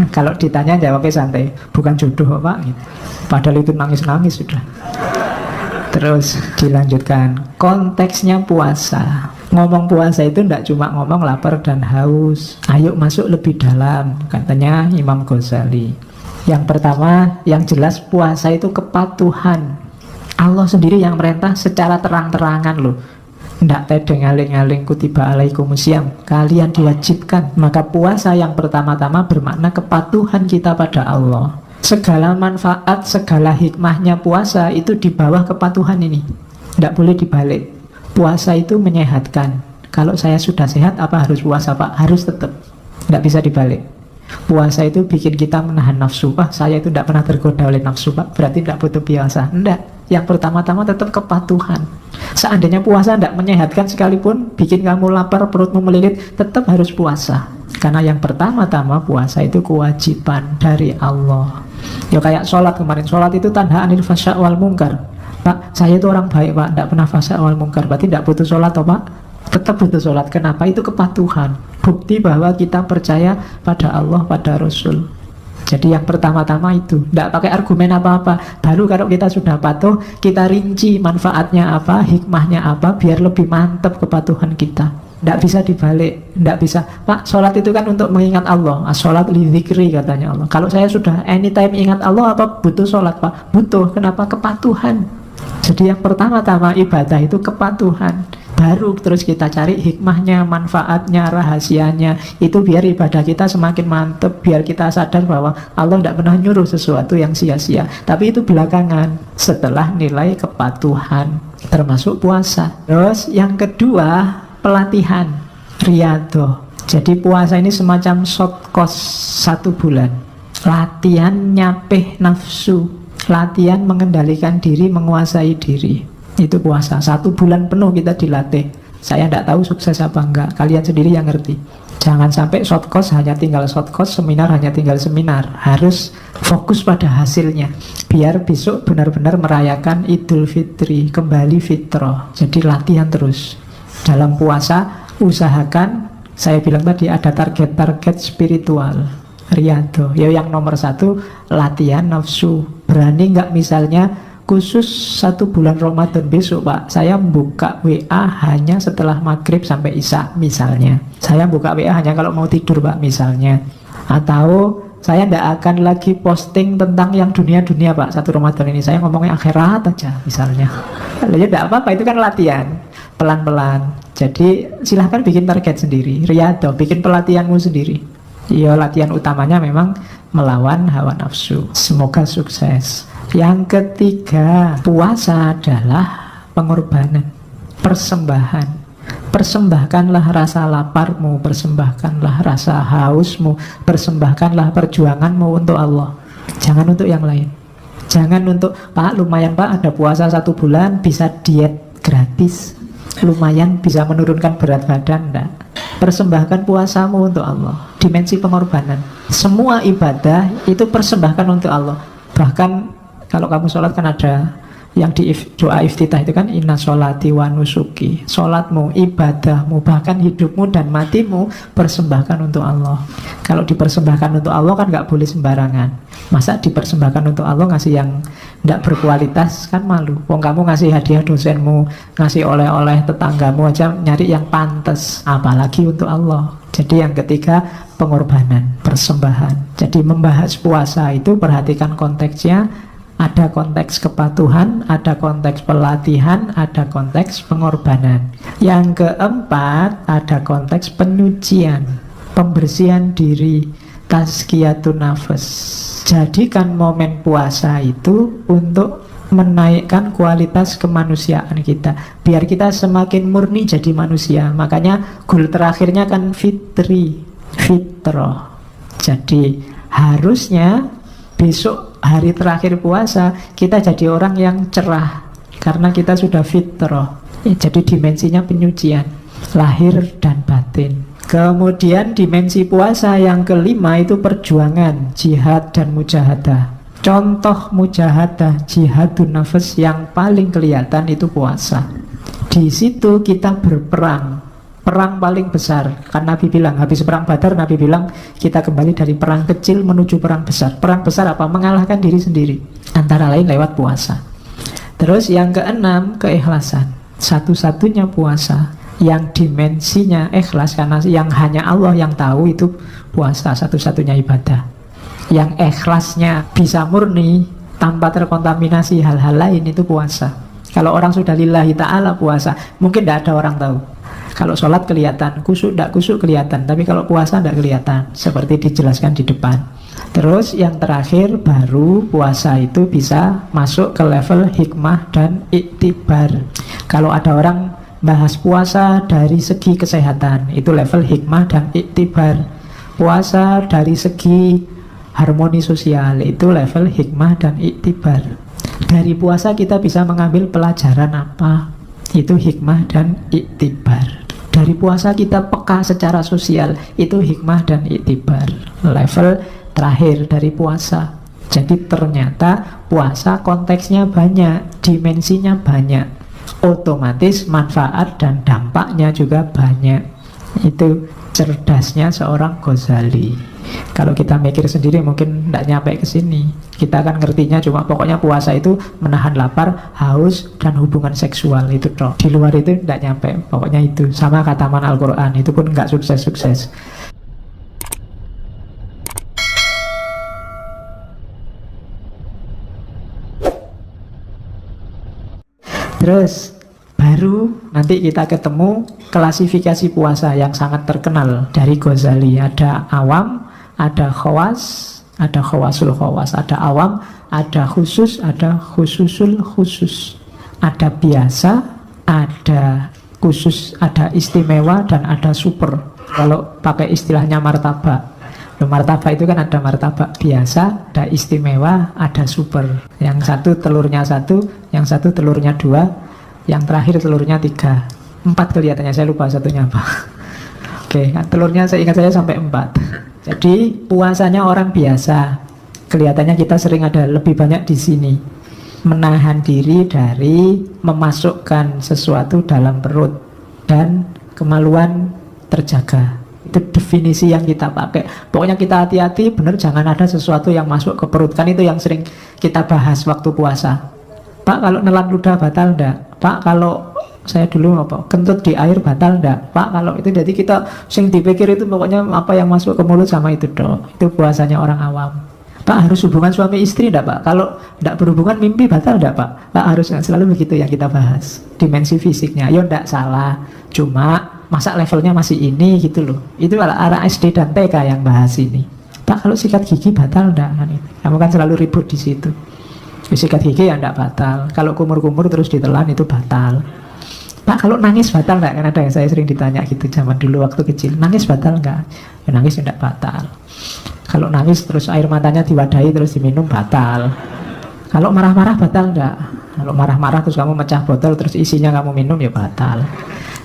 Kalau ditanya jawabnya santai, bukan jodoh pak gitu. Padahal itu nangis-nangis sudah. Terus dilanjutkan, konteksnya puasa. Ngomong puasa itu tidak cuma ngomong lapar dan haus. Ayo masuk lebih dalam, katanya Imam Ghazali. Yang pertama, yang jelas puasa itu kepatuhan. Allah sendiri yang merintah secara terang-terangan loh. Ndak tedeng aling-aling kutiba alaikumusiyam, kalian diwajibkan. Maka puasa yang pertama-tama bermakna kepatuhan kita pada Allah. Segala manfaat, segala hikmahnya puasa itu di bawah kepatuhan ini. Ndak boleh dibalik. Puasa itu menyehatkan. Kalau saya sudah sehat, apa harus puasa pak? Harus tetap. Ndak bisa dibalik. Puasa itu bikin kita menahan nafsu. Saya itu tidak pernah tergoda oleh nafsu pak, berarti tidak butuh puasa. Enggak, yang pertama-tama tetap kepatuhan. Seandainya puasa tidak menyehatkan sekalipun, bikin kamu lapar, perutmu melilit, tetap harus puasa. Karena yang pertama-tama puasa itu kewajiban dari Allah. Ya kayak sholat kemarin, sholat itu tanha anil fasya wal mungkar. Pak, saya itu orang baik pak, tidak pernah fasya wal mungkar, berarti tidak butuh sholat toh pak? Tetap butuh sholat. Kenapa? Itu kepatuhan. Bukti bahwa kita percaya pada Allah, pada Rasul. Jadi yang pertama-tama itu tidak pakai argumen apa-apa. Baru kalau kita sudah patuh, kita rinci manfaatnya apa, hikmahnya apa, biar lebih mantap kepatuhan kita. Tidak bisa dibalik. Tidak bisa, pak sholat itu kan untuk mengingat Allah. Sholat li dzikri katanya Allah. Kalau saya sudah anytime ingat Allah, apa butuh sholat pak? Butuh. Kenapa? Kepatuhan. Jadi yang pertama-tama ibadah itu kepatuhan. Baru terus kita cari hikmahnya, manfaatnya, rahasianya. Itu biar ibadah kita semakin mantep, biar kita sadar bahwa Allah tidak pernah nyuruh sesuatu yang sia-sia. Tapi itu belakangan, setelah nilai kepatuhan, termasuk puasa. Terus yang kedua, pelatihan, riyadhah. Jadi puasa ini semacam short course 1 bulan. Latihan nyapih nafsu, latihan mengendalikan diri, menguasai diri. Itu puasa, 1 bulan penuh kita dilatih. Saya tidak tahu sukses apa enggak, kalian sendiri yang ngerti. Jangan sampai short course hanya tinggal short course, seminar hanya tinggal seminar. Harus fokus pada hasilnya, biar besok benar-benar merayakan Idul Fitri, kembali fitrah. Jadi latihan terus. Dalam puasa usahakan, saya bilang tadi ada target-target spiritual, riyadhah. Ya yang nomor 1, latihan nafsu. Berani nggak misalnya khusus 1 bulan Ramadan besok pak, saya buka WA hanya setelah maghrib sampai isya misalnya. Saya buka WA hanya kalau mau tidur pak misalnya. Atau saya tidak akan lagi posting tentang yang dunia-dunia pak 1 Ramadan ini. Saya ngomongnya akhirat aja misalnya. Ya tidak apa-apa, itu kan latihan pelan-pelan. Jadi silahkan bikin target sendiri, riyadhah, bikin pelatihanmu sendiri. Ya latihan utamanya memang melawan hawa nafsu. Semoga sukses. Yang ketiga, puasa adalah pengorbanan, persembahan. Persembahkanlah rasa laparmu, persembahkanlah rasa hausmu, persembahkanlah perjuanganmu untuk Allah. Jangan untuk yang lain. Jangan untuk, pak lumayan pak ada puasa 1 bulan, bisa diet gratis, lumayan bisa menurunkan berat badan. Enggak. Persembahkan puasamu untuk Allah. Dimensi pengorbanan. Semua ibadah itu persembahkan untuk Allah. Bahkan kalau kamu sholat kan ada Yang di doa iftitah itu kan inna sholati wa nusuki, sholatmu, ibadahmu, bahkan hidupmu dan matimu persembahkan untuk Allah. Kalau dipersembahkan untuk Allah kan nggak boleh sembarangan. Masa dipersembahkan untuk Allah ngasih yang nggak berkualitas, kan malu. Wong kamu ngasih hadiah dosenmu, ngasih oleh-oleh tetanggamu aja nyari yang pantas, apalagi untuk Allah. Jadi yang ketiga pengorbanan, persembahan. Jadi membahas puasa itu perhatikan konteksnya. Ada konteks kepatuhan, ada konteks pelatihan, ada konteks pengorbanan. Yang keempat, ada konteks penyucian, pembersihan diri, tazkiyatun nafas. Jadikan momen puasa itu untuk menaikkan kualitas kemanusiaan kita, biar kita semakin murni jadi manusia. Makanya goal terakhirnya kan fitrah. Jadi harusnya besok hari terakhir puasa kita jadi orang yang cerah karena kita sudah fitrah. Jadi dimensinya penyucian lahir dan batin. Kemudian dimensi puasa yang kelima itu perjuangan, jihad dan mujahadah. Contoh mujahadah, jihadun nafas yang paling kelihatan itu puasa. Di situ kita berperang, perang paling besar. Kan Nabi bilang, habis perang Badar Nabi bilang kita kembali dari perang kecil menuju perang besar. Perang besar apa? Mengalahkan diri sendiri, antara lain lewat puasa. Terus yang keenam, keikhlasan. Satu-satunya puasa yang dimensinya ikhlas, karena yang hanya Allah yang tahu itu puasa, satu-satunya ibadah yang ikhlasnya bisa murni tanpa terkontaminasi hal-hal lain itu puasa. Kalau orang sudah lillahi ta'ala puasa, mungkin tidak ada orang tahu. Kalau sholat kelihatan, kusuk tidak kusuk kelihatan, tapi kalau puasa tidak kelihatan, seperti dijelaskan di depan. Terus yang terakhir, baru puasa itu bisa masuk ke level hikmah dan iktibar. Kalau ada orang bahas puasa dari segi kesehatan, itu level hikmah dan iktibar. Puasa dari segi harmoni sosial, itu level hikmah dan iktibar. Dari puasa kita bisa mengambil pelajaran apa, itu hikmah dan iktibar. Dari puasa kita peka secara sosial, itu hikmah dan iktibar. Level terakhir dari puasa. Jadi ternyata puasa konteksnya banyak, dimensinya banyak, otomatis manfaat dan dampaknya juga banyak. Itu cerdasnya seorang Ghazali. Kalau kita mikir sendiri mungkin tidak nyampe ke sini. Kita kan ngertinya cuma pokoknya puasa itu menahan lapar, haus, dan hubungan seksual, itu toh. Di luar itu tidak nyampe. Pokoknya itu sama khataman Al-Quran, itu pun nggak sukses-sukses. Terus baru nanti kita ketemu klasifikasi puasa yang sangat terkenal dari Ghazali. Ada awam, ada khawas, ada khawasul khawas, ada awam, ada khusus, ada khususul khusus, ada biasa, ada khusus, ada istimewa, dan ada super. Kalau pakai istilahnya martabak, martabak itu kan ada martabak biasa, ada istimewa, ada super. Yang satu telurnya satu, yang satu telurnya dua, yang terakhir telurnya 3, 4 kelihatannya, saya lupa satunya apa. Oke, kan telurnya saya ingat saya sampai 4. Jadi puasanya orang biasa, kelihatannya kita sering ada lebih banyak di sini, menahan diri dari memasukkan sesuatu dalam perut dan kemaluan terjaga. Itu definisi yang kita pakai. Pokoknya kita hati-hati, benar, jangan ada sesuatu yang masuk ke perut. Kan itu yang sering kita bahas waktu puasa. Pak, kalau nelan ludah batal enggak? Pak, kalau saya dulu apa, kentut di air batal enggak? Pak, kalau itu, jadi kita sing dipikir itu pokoknya apa yang masuk ke mulut sama itu dong. Itu puasanya orang awam. Pak, harus hubungan suami istri enggak, Pak? Kalau enggak berhubungan mimpi batal enggak, Pak? Pak, harus, selalu begitu yang kita bahas. Dimensi fisiknya, ya enggak salah. Cuma masa levelnya masih ini gitu loh. Itu arah SD dan TK yang bahas ini. Pak, kalau sikat gigi batal enggak? Kamu kan selalu ribut di situ. Sikat gigi ya enggak batal. Kalau kumur-kumur terus ditelan itu batal. Pak, kalau nangis batal enggak? Kan ada yang saya sering ditanya gitu zaman dulu waktu kecil. Nangis batal enggak? Ya nangis enggak batal. Kalau nangis terus air matanya diwadahi terus diminum batal. Kalau marah-marah batal enggak? Kalau marah-marah terus kamu mecah botol terus isinya kamu minum ya batal.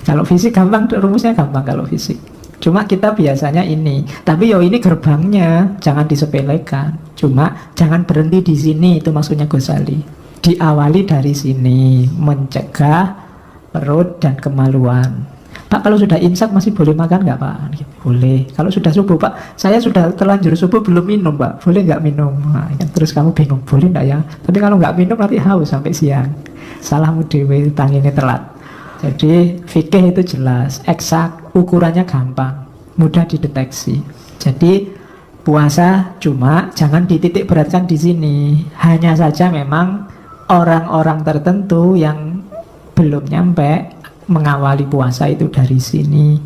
Kalau fisik gampang, rumusnya gampang kalau fisik. Cuma kita biasanya ini, tapi yo ini gerbangnya, jangan disepelekan. Cuma jangan berhenti di sini, itu maksudnya Ghazali. Diawali dari sini, mencegah perut dan kemaluan. Pak, kalau sudah imsak masih boleh makan nggak Pak? Boleh. Kalau sudah subuh Pak, saya sudah terlanjur subuh belum minum Pak, boleh nggak minum? Nah, terus kamu bingung, boleh nggak ya? Tapi kalau nggak minum nanti haus sampai siang. Salahmu dewe, tangine telat. Jadi fikih itu jelas, eksak, ukurannya gampang, mudah dideteksi. Jadi puasa cuma jangan dititik beratkan di sini. Hanya saja memang orang-orang tertentu yang belum nyampe mengawali puasa itu dari sini.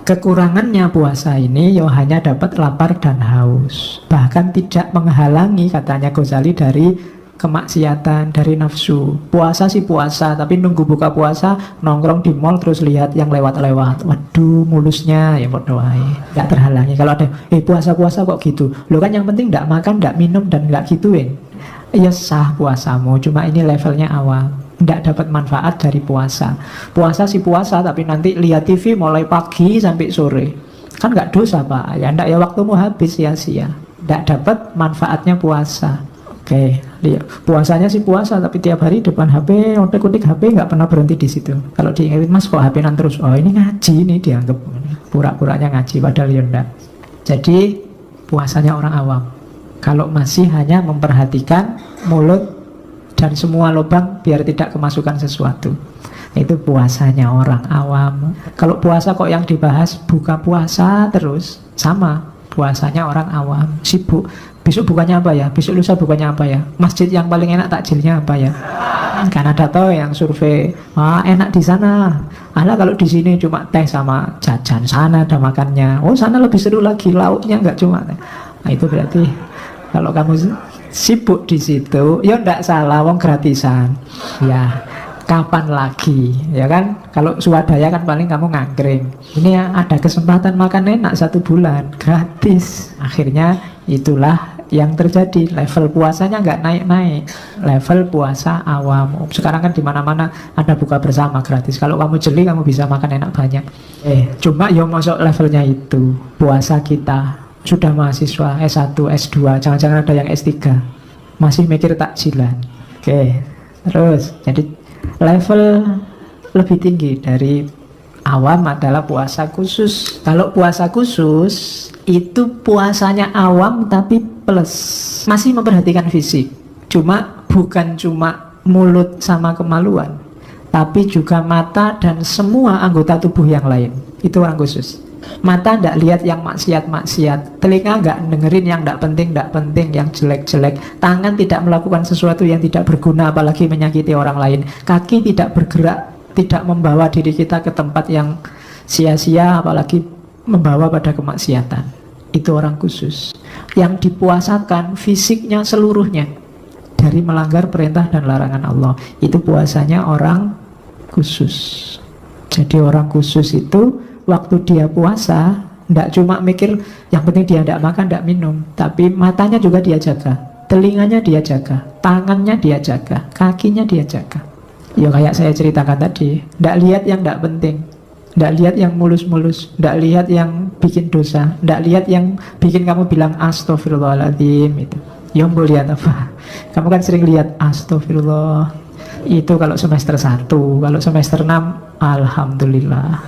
Kekurangannya puasa ini ya hanya dapat lapar dan haus, bahkan tidak menghalangi, katanya Ghazali, dari kemaksiatan, dari nafsu. Puasa sih puasa, tapi nunggu buka puasa nongkrong di mall terus lihat yang lewat-lewat, waduh mulusnya, ya bodoh aja, nggak terhalangi. Kalau ada puasa-puasa kok gitu, lo kan yang penting nggak makan, nggak minum, dan nggak gituin, ya sah puasamu, cuma ini levelnya awam, tidak dapat manfaat dari puasa. Puasa sih puasa, tapi nanti lihat TV mulai pagi sampai sore, kan nggak dosa Pak? Ya ndak, ya waktumu habis sia-sia, tidak dapat manfaatnya puasa. Oke, lihat puasanya sih puasa, tapi tiap hari depan HP, otek-otek HP, nggak pernah berhenti di situ. Kalau diingetin, Mas kok HP-an terus, oh ini ngaji, ini dianggap pura-puranya ngaji, padahal ya enggak. Jadi puasanya orang awam. Kalau masih hanya memperhatikan mulut dan semua lubang biar tidak kemasukan sesuatu, itu puasanya orang awam. Kalau puasa kok yang dibahas buka puasa terus, sama puasanya orang awam, sibuk. Besok bukannya apa ya? Besok lusa bukannya apa ya? Masjid yang paling enak takjilnya apa ya? Kan ada toh yang survei, enak di sana. Alah kalau di sini cuma teh sama jajan, sana ada makannya. Oh sana lebih seru lagi, lauknya nggak cuma teh. Nah itu berarti kalau kamu sibuk di situ, ya ndak salah, wong gratisan. Ya, kapan lagi, ya kan? Kalau swadaya kan paling kamu ngangkring. Ini ya, ada kesempatan makan enak 1 bulan, gratis. Akhirnya itulah yang terjadi. Level puasanya nggak naik-naik. Level puasa awam. Sekarang kan di mana-mana ada buka bersama gratis. Kalau kamu jeli, kamu bisa makan enak banyak. Cuma ya masuk levelnya itu. Puasa kita sudah mahasiswa S1, S2, jangan-jangan ada yang S3, masih mikir takjilan. Terus jadi level lebih tinggi dari awam adalah puasa khusus. Kalau puasa khusus itu puasanya awam tapi plus, masih memperhatikan fisik, cuma bukan cuma mulut sama kemaluan, tapi juga mata dan semua anggota tubuh yang lain. Itu orang khusus. Mata tidak lihat yang maksiat-maksiat, telinga nggak dengerin yang tidak penting, yang jelek-jelek, tangan tidak melakukan sesuatu yang tidak berguna apalagi menyakiti orang lain, kaki tidak bergerak, tidak membawa diri kita ke tempat yang sia-sia apalagi membawa pada kemaksiatan. Itu orang khusus yang dipuasakan fisiknya seluruhnya dari melanggar perintah dan larangan Allah. Itu puasanya orang khusus. Jadi orang khusus itu waktu dia puasa tidak cuma mikir yang penting dia tidak makan, tidak minum, tapi matanya juga dia jaga, telinganya dia jaga, tangannya dia jaga, kakinya dia jaga. Ya kayak saya ceritakan tadi, tidak lihat yang tidak penting, tidak lihat yang mulus-mulus, tidak lihat yang bikin dosa, tidak lihat yang bikin kamu bilang astagfirullahaladzim itu. Ya mau lihat apa? Kamu kan sering lihat astagfirullah itu kalau semester 1, kalau semester 6 alhamdulillah.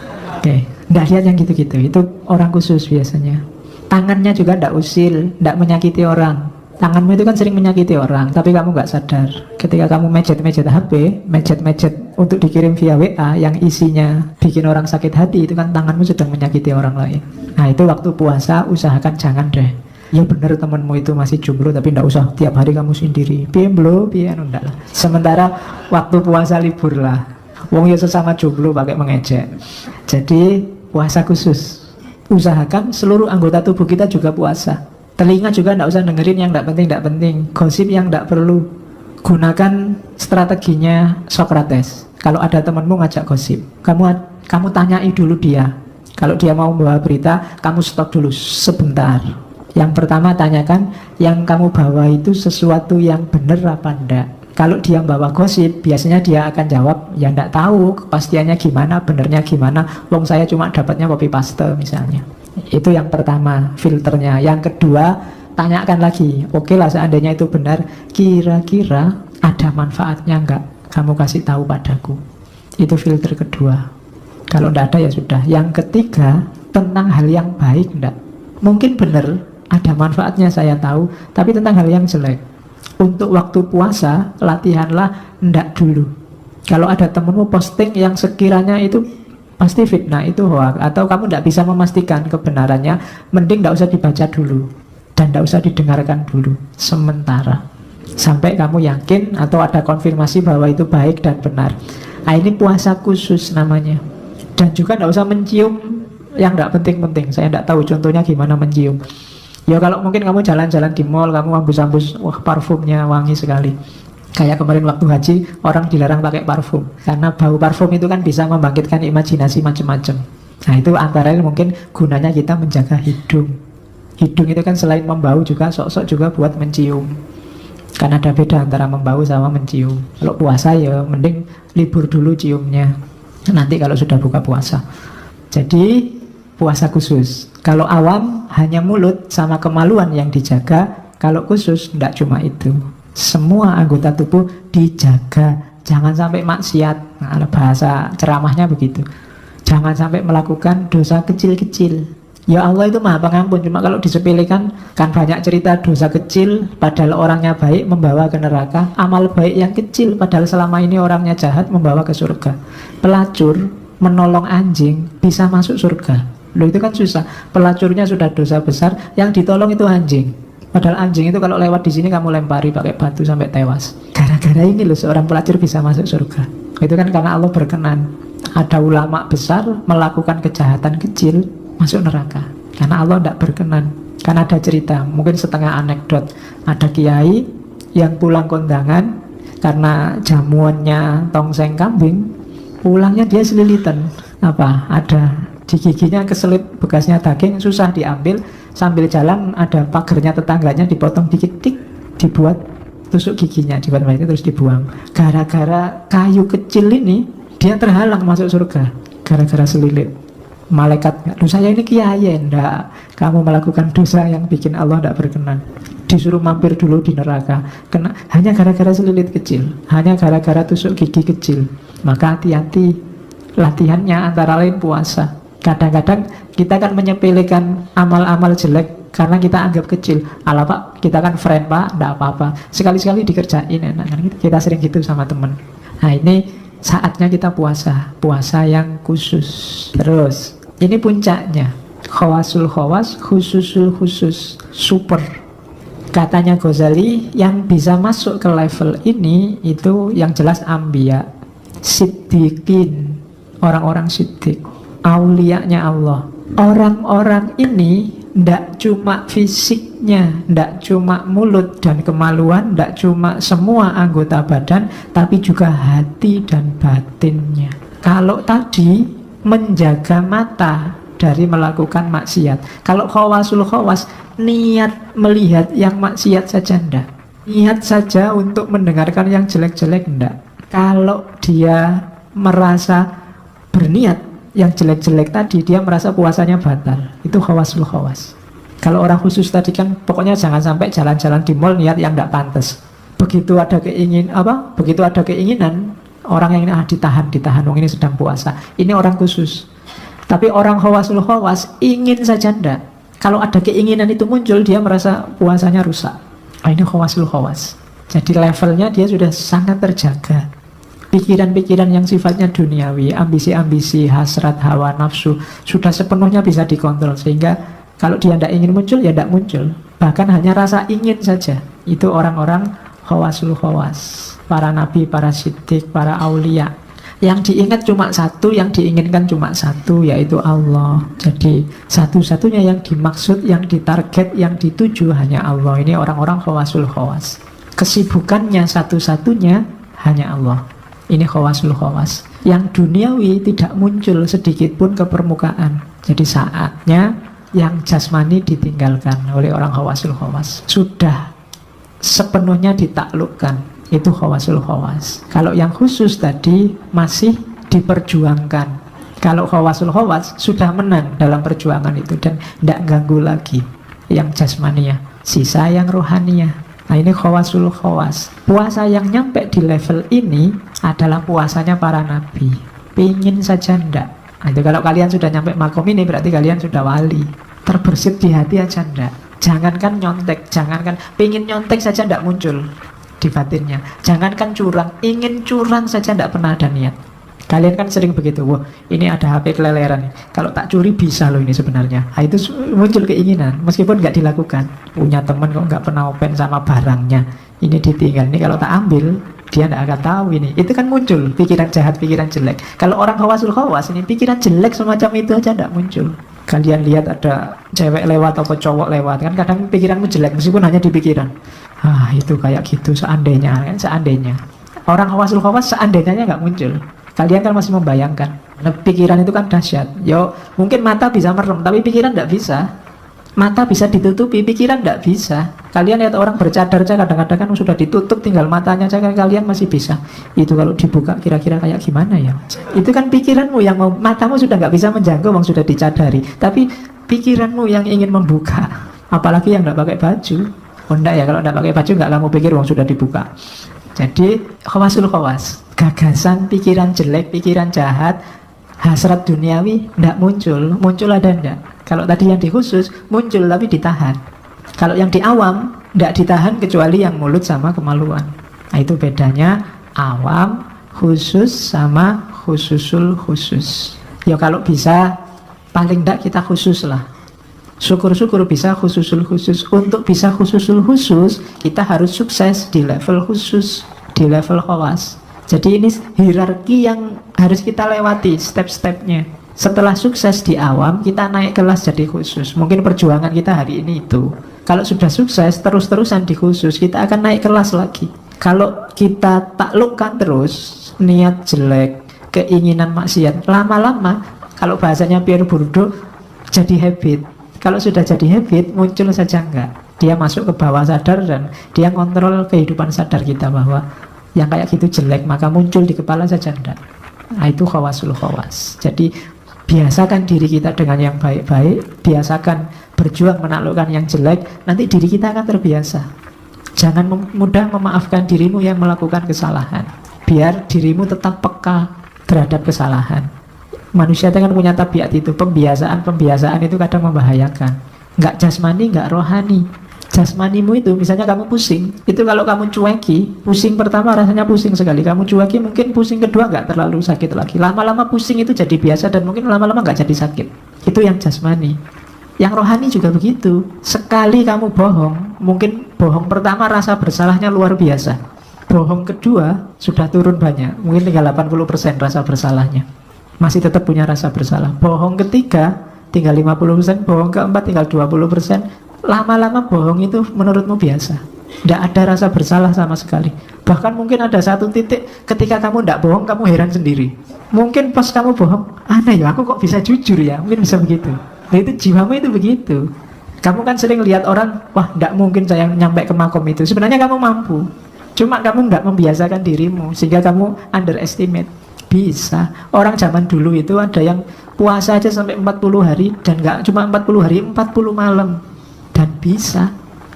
Tidak lihat yang gitu-gitu, itu orang khusus biasanya. Tangannya juga tidak usil, tidak menyakiti orang. Tanganmu itu kan sering menyakiti orang, tapi kamu nggak sadar. Ketika kamu mejet-mejet HP, mejet-mejet untuk dikirim via WA yang isinya bikin orang sakit hati, itu kan tanganmu sedang menyakiti orang lain. Nah itu waktu puasa usahakan jangan deh. Ya benar temanmu itu masih jomblo, tapi tidak usah tiap hari kamu sendiri. Piemblo, enggak lah. Sementara waktu puasa libur lah. Wong ya sesama jomblo pakai mengejek. Jadi puasa khusus. Usahakan seluruh anggota tubuh kita juga puasa. Telinga juga tidak usah dengerin yang tidak penting. Gosip yang tidak perlu. Gunakan strateginya Socrates. Kalau ada temanmu ngajak gosip, kamu tanyai dulu dia. Kalau dia mau membawa berita, kamu stop dulu sebentar. Yang pertama tanyakan, yang kamu bawa itu sesuatu yang benar apa enggak. Kalau dia bawa gosip, biasanya dia akan jawab, ya enggak tahu kepastiannya gimana, benernya gimana, wong saya cuma dapatnya copy paste misalnya. Itu yang pertama, filternya. Yang kedua, tanyakan lagi, oke lah seandainya itu benar, kira-kira Ada manfaatnya enggak? Kamu kasih tahu padaku. Itu filter kedua. Kalau enggak ada ya sudah. Yang ketiga, tentang hal yang baik enggak? Mungkin benar ada manfaatnya saya tahu, tapi tentang hal yang jelek. Untuk waktu puasa, latihanlah enggak dulu. Kalau ada temenmu posting yang sekiranya itu pasti fitnah, itu hoax, atau kamu enggak bisa memastikan kebenarannya, mending enggak usah dibaca dulu dan enggak usah didengarkan dulu sementara, sampai kamu yakin atau ada konfirmasi bahwa itu baik dan benar. Nah, ini puasa khusus namanya. Dan juga enggak usah mencium yang enggak penting-penting. Saya enggak tahu contohnya gimana mencium. Ya kalau mungkin kamu jalan-jalan di mall, kamu hembus-hembus, wah parfumnya wangi sekali. Kayak kemarin waktu haji, orang dilarang pakai parfum. Karena bau parfum itu kan bisa membangkitkan imajinasi macam-macam. Nah itu antara lain mungkin gunanya kita menjaga hidung. Hidung itu kan selain membau juga, sok-sok juga buat mencium. Kan ada beda antara membau sama mencium. Kalau puasa ya mending libur dulu ciumnya, nanti kalau sudah buka puasa. Jadi puasa khusus. Kalau awam hanya mulut sama kemaluan yang dijaga. Kalau khusus tidak cuma itu, semua anggota tubuh dijaga. Jangan sampai maksiat. Nah, bahasa ceramahnya begitu. Jangan sampai melakukan dosa kecil-kecil. Ya Allah itu maha pengampun. Cuma kalau disepelekan, kan banyak cerita dosa kecil padahal orangnya baik membawa ke neraka. Amal baik yang kecil padahal selama ini orangnya jahat membawa ke surga. Pelacur menolong anjing bisa masuk surga. Loh itu kan susah. Pelacurnya sudah dosa besar, yang ditolong itu anjing. Padahal anjing itu kalau lewat di sini kamu lempari pakai batu sampai tewas. Gara-gara ini loh seorang pelacur bisa masuk surga. Itu kan karena Allah berkenan. Ada ulama besar melakukan kejahatan kecil masuk neraka karena Allah tidak berkenan. Kan ada cerita, mungkin setengah anekdot. Ada kiai yang pulang kondangan karena jamuannya tongseng kambing, pulangnya dia selilitan. Apa? Ada di giginya keselip bekasnya daging, susah diambil. Sambil jalan ada pagernya tetangganya dipotong dikit-dikit, dibuat tusuk giginya, dibuat itu terus dibuang. Gara-gara kayu kecil ini dia terhalang masuk surga gara-gara selilit. Malaikat, dosa saya ini kiai enggak, kamu melakukan dosa yang bikin Allah enggak berkenan, disuruh mampir dulu di neraka. Kena hanya gara-gara selilit kecil, hanya gara-gara tusuk gigi kecil. Maka hati-hati, latihannya antara lain puasa. Kadang-kadang kita kan menyepelekan amal-amal jelek karena kita anggap kecil. Alah pak, kita kan friend pak, enggak apa-apa, sekali-sekali dikerjain enak kan. Kita sering gitu sama temen. Nah ini saatnya kita puasa, puasa yang khusus. Terus ini puncaknya, khawasul khawas, khususul khusus, super. Katanya Ghazali, yang bisa masuk ke level ini itu yang jelas anbiya, siddiqin, orang-orang siddiq, aulianya Allah. Orang-orang ini ndak cuma fisiknya, ndak cuma mulut dan kemaluan, ndak cuma semua anggota badan, tapi juga hati dan batinnya. Kalau tadi menjaga mata dari melakukan maksiat, kalau khawasul khawas, niat melihat yang maksiat saja ndak, niat saja untuk mendengarkan yang jelek-jelek ndak. Kalau dia merasa berniat yang jelek-jelek tadi, dia merasa puasanya batal. Itu khawasul khawas. Kalau orang khusus tadi kan pokoknya jangan sampai jalan-jalan di mall niat yang tidak pantas. Begitu ada begitu ada keinginan, orang yang ini ditahan, wong ini sedang puasa. Ini orang khusus. Tapi orang khawasul khawas ingin saja ndak. Kalau ada keinginan itu muncul, dia merasa puasanya rusak. Ini khawasul khawas. Jadi levelnya dia sudah sangat terjaga. Pikiran-pikiran yang sifatnya duniawi, ambisi-ambisi, hasrat, hawa, nafsu sudah sepenuhnya bisa dikontrol. Sehingga kalau dia tidak ingin muncul, ya tidak muncul. Bahkan hanya rasa ingin saja. Itu orang-orang khawasul khawas, para nabi, para siddiq, para aulia. Yang diingat cuma satu, yang diinginkan cuma satu, yaitu Allah. Jadi satu-satunya yang dimaksud, yang ditarget, yang dituju hanya Allah. Ini orang-orang khawasul khawas. Kesibukannya satu-satunya hanya Allah. Ini khawasul khawas. Yang duniawi tidak muncul sedikit pun ke permukaan. Jadi saatnya yang jasmani ditinggalkan oleh orang khawasul khawas. Sudah sepenuhnya ditaklukkan. Itu khawasul khawas. Kalau yang khusus tadi masih diperjuangkan. Kalau khawasul khawas sudah menang dalam perjuangan itu dan tidak ganggu lagi yang jasmania. Sisa yang rohania. Nah ini khawasul khawas. Puasa yang nyampe di level ini adalah puasanya para nabi. Pingin saja ndak. Nah, itu kalau kalian sudah nyampe makom ini berarti kalian sudah wali. Terbersit di hati aja ndak. Jangankan nyontek, jangankan pingin nyontek saja ndak muncul di batinnya. Jangankan curang, ingin curang saja ndak pernah ada niat. Kalian kan sering begitu, wah ini ada HP keleleran nih, kalau tak curi bisa loh ini sebenarnya. Nah, itu muncul keinginan, meskipun nggak dilakukan. Punya teman kok nggak pernah open sama barangnya, ini ditinggal, ini kalau tak ambil dia nggak akan tahu ini. Itu kan muncul pikiran jahat, pikiran jelek. Kalau orang khawasul khawas ini pikiran jelek semacam itu aja nggak muncul. Kalian lihat ada cewek lewat atau cowok lewat, kan kadang pikiranmu jelek meskipun hanya di pikiran. Ah itu kayak gitu, seandainya kan, seandainya. Orang khawasul khawas seandainya nggak muncul. Kalian kan masih membayangkan. Nah, pikiran itu kan dahsyat. Yo, mungkin mata bisa merem, tapi pikiran tidak bisa. Mata bisa ditutupi, pikiran tidak bisa. Kalian lihat orang bercadar saja kadang-kadang kan sudah ditutup, tinggal matanya saja kalian masih bisa. Itu kalau dibuka kira-kira kayak gimana ya? Itu kan pikiranmu yang mau, matamu sudah nggak bisa menjangkau, bang sudah dicadari. Tapi pikiranmu yang ingin membuka. Apalagi yang tidak pakai baju. Oh enggak ya, kalau tidak pakai baju nggak kamu pikir uang sudah dibuka. Jadi khawasul khawas, gagasan, pikiran jelek, pikiran jahat, hasrat duniawi tidak muncul. Muncul ada enggak? Kalau tadi yang di khusus muncul tapi ditahan. Kalau yang di awam tidak ditahan kecuali yang mulut sama kemaluan. Nah itu bedanya awam, khusus sama khususul khusus. Ya kalau bisa paling tidak kita khusus lah. Syukur-syukur bisa khususul khusus. Untuk bisa khususul khusus kita harus sukses di level khusus, di level khawas. Jadi ini hierarki yang harus kita lewati step-stepnya. Setelah sukses di awam kita naik kelas jadi khusus. Mungkin perjuangan kita hari ini itu. Kalau sudah sukses terus-terusan di khusus kita akan naik kelas lagi. Kalau kita taklukkan terus niat jelek, keinginan maksiat, lama-lama kalau bahasanya Pierre Bourdieu jadi habit. Kalau sudah jadi habit, muncul saja enggak. Dia masuk ke bawah sadar dan dia kontrol kehidupan sadar kita bahwa yang kayak gitu jelek, maka muncul di kepala saja enggak. Nah itu khawasul khawas. Jadi biasakan diri kita dengan yang baik-baik, biasakan berjuang menaklukkan yang jelek, nanti diri kita akan terbiasa. Jangan mudah memaafkan dirimu yang melakukan kesalahan. Biar dirimu tetap peka terhadap kesalahan. Manusia itu kan punya tabiat itu, pembiasaan itu kadang membahayakan. Nggak jasmani, nggak rohani. Jasmanimu itu, misalnya kamu pusing, itu kalau kamu cueki, pusing pertama rasanya pusing sekali, kamu cueki mungkin pusing kedua nggak terlalu sakit lagi. Lama-lama pusing itu jadi biasa dan mungkin lama-lama nggak jadi sakit. Itu yang jasmani. Yang rohani juga begitu. Sekali kamu bohong, mungkin bohong pertama rasa bersalahnya luar biasa. Bohong kedua sudah turun banyak, mungkin tinggal 80% rasa bersalahnya. Masih tetap punya rasa bersalah. Bohong ketiga tinggal 50%, bohong keempat tinggal 20%. Lama-lama bohong itu menurutmu biasa, tidak ada rasa bersalah sama sekali. Bahkan mungkin ada satu titik ketika kamu tidak bohong, kamu heran sendiri. Mungkin pas kamu bohong, aneh ya, aku kok bisa jujur ya, mungkin bisa begitu. Nah itu jiwamu itu begitu. Kamu kan sering lihat orang, wah tidak mungkin saya nyampe ke makom itu. Sebenarnya kamu mampu, cuma kamu nggak membiasakan dirimu sehingga kamu underestimate. Bisa. Orang zaman dulu itu ada yang puasa aja sampai 40 hari dan nggak cuma 40 hari, 40 malam. Dan bisa.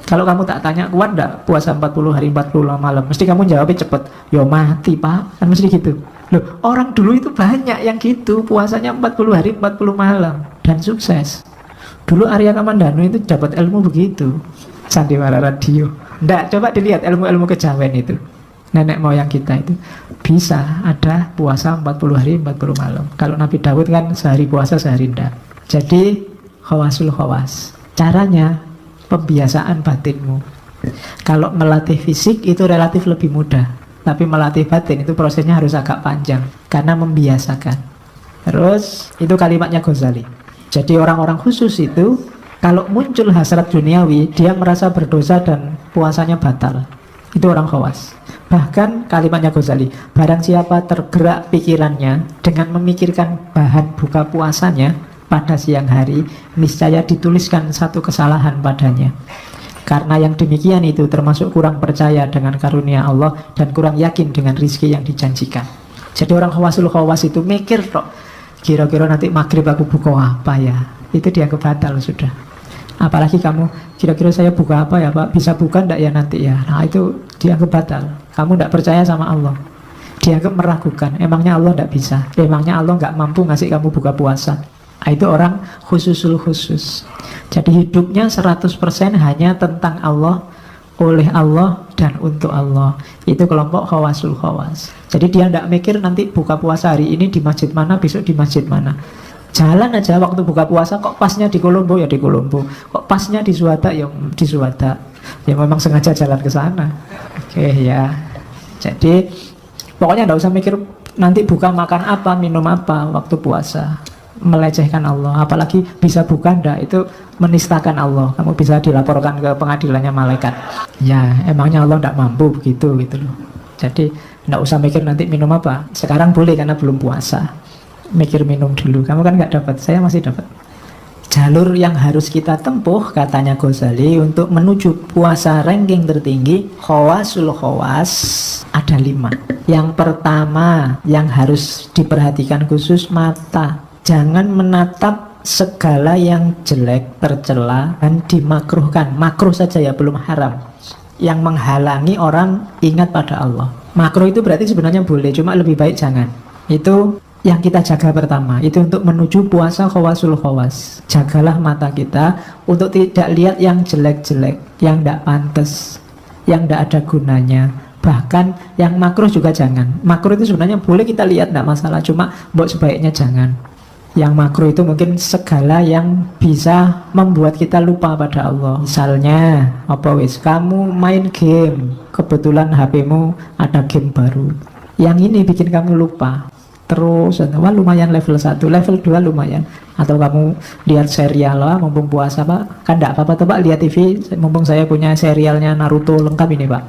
Kalau kamu tak tanya, kuat nggak puasa 40 hari, 40 malam? Mesti kamu jawabnya cepet, yo mati pak. Kan mesti gitu. Loh, orang dulu itu banyak yang gitu, puasanya 40 hari, 40 malam dan sukses. Dulu Arya Kamandanu itu dapat ilmu begitu. Sandiwara Radio. Nggak, coba dilihat ilmu-ilmu kejawen itu. Nenek moyang kita itu bisa ada puasa 40 hari 40 malam. Kalau Nabi Daud kan sehari puasa sehari enggak. Jadi khawasul khawas. Caranya pembiasaan batinmu. Kalau melatih fisik itu relatif lebih mudah, tapi melatih batin itu prosesnya harus agak panjang karena membiasakan. Terus itu kalimatnya Ghazali. Jadi orang-orang khusus itu kalau muncul hasrat duniawi, dia merasa berdosa dan puasanya batal. Itu orang khawas. Bahkan kalimatnya Ghazali, barang siapa tergerak pikirannya dengan memikirkan bahan buka puasanya pada siang hari, niscaya dituliskan satu kesalahan padanya. Karena yang demikian itu termasuk kurang percaya dengan karunia Allah dan kurang yakin dengan rizki yang dijanjikan. Jadi orang khawasul khawas itu mikir kok, kira-kira nanti maghrib aku buka apa ya, itu dianggap batal sudah. Apalagi kamu, kira-kira saya buka apa ya Pak, bisa buka enggak ya nanti ya. Nah itu dianggap batal. Kamu enggak percaya sama Allah, dianggap meragukan. Emangnya Allah enggak bisa, emangnya Allah enggak mampu ngasih kamu buka puasa. Nah, itu orang khususul khusus. Jadi hidupnya 100% hanya tentang Allah, oleh Allah, dan untuk Allah. Itu kelompok khawasul khawas. Jadi dia tidak mikir nanti buka puasa hari ini di masjid mana, besok di masjid mana. Jalan aja waktu buka puasa, kok pasnya di Kolombo ya di Kolombo, kok pasnya di Suwada ya di Suwada. Ya memang sengaja jalan ke sana. Oke ya. Jadi pokoknya tidak usah mikir nanti buka makan apa, minum apa waktu puasa. Melecehkan Allah, apalagi bisa buka ndak, itu menistakan Allah. Kamu bisa dilaporkan ke pengadilannya malaikat. Ya emangnya Allah ndak mampu begitu gitu loh. Jadi ndak usah mikir nanti minum apa. Sekarang boleh karena belum puasa. Mikir minum dulu. Kamu kan nggak dapat, saya masih dapat. Jalur yang harus kita tempuh, katanya Ghazali, untuk menuju puasa ranking tertinggi khawasul khawas ada 5. Yang pertama yang harus diperhatikan khusus, mata. Jangan menatap segala yang jelek, tercela, dan dimakruhkan. Makruh saja ya, belum haram. Yang menghalangi orang ingat pada Allah. Makruh itu berarti sebenarnya boleh, cuma lebih baik jangan. Itu yang kita jaga pertama. Itu untuk menuju puasa khawasul khawas. Jagalah mata kita untuk tidak lihat yang jelek-jelek, yang tidak pantas, yang tidak ada gunanya. Bahkan yang makruh juga jangan. Makruh itu sebenarnya boleh kita lihat, tidak masalah, cuma mbok sebaiknya jangan. Yang makruh itu mungkin segala yang bisa membuat kita lupa pada Allah. Misalnya, apa wis, kamu main game, kebetulan HP-mu ada game baru. Yang ini bikin kamu lupa. Terus, wah lumayan level 1, level 2 lumayan. Atau kamu lihat serial, lah, mumpung puasa Pak. Kan enggak apa-apa tuh Pak, lihat TV, mumpung saya punya serialnya Naruto lengkap ini Pak.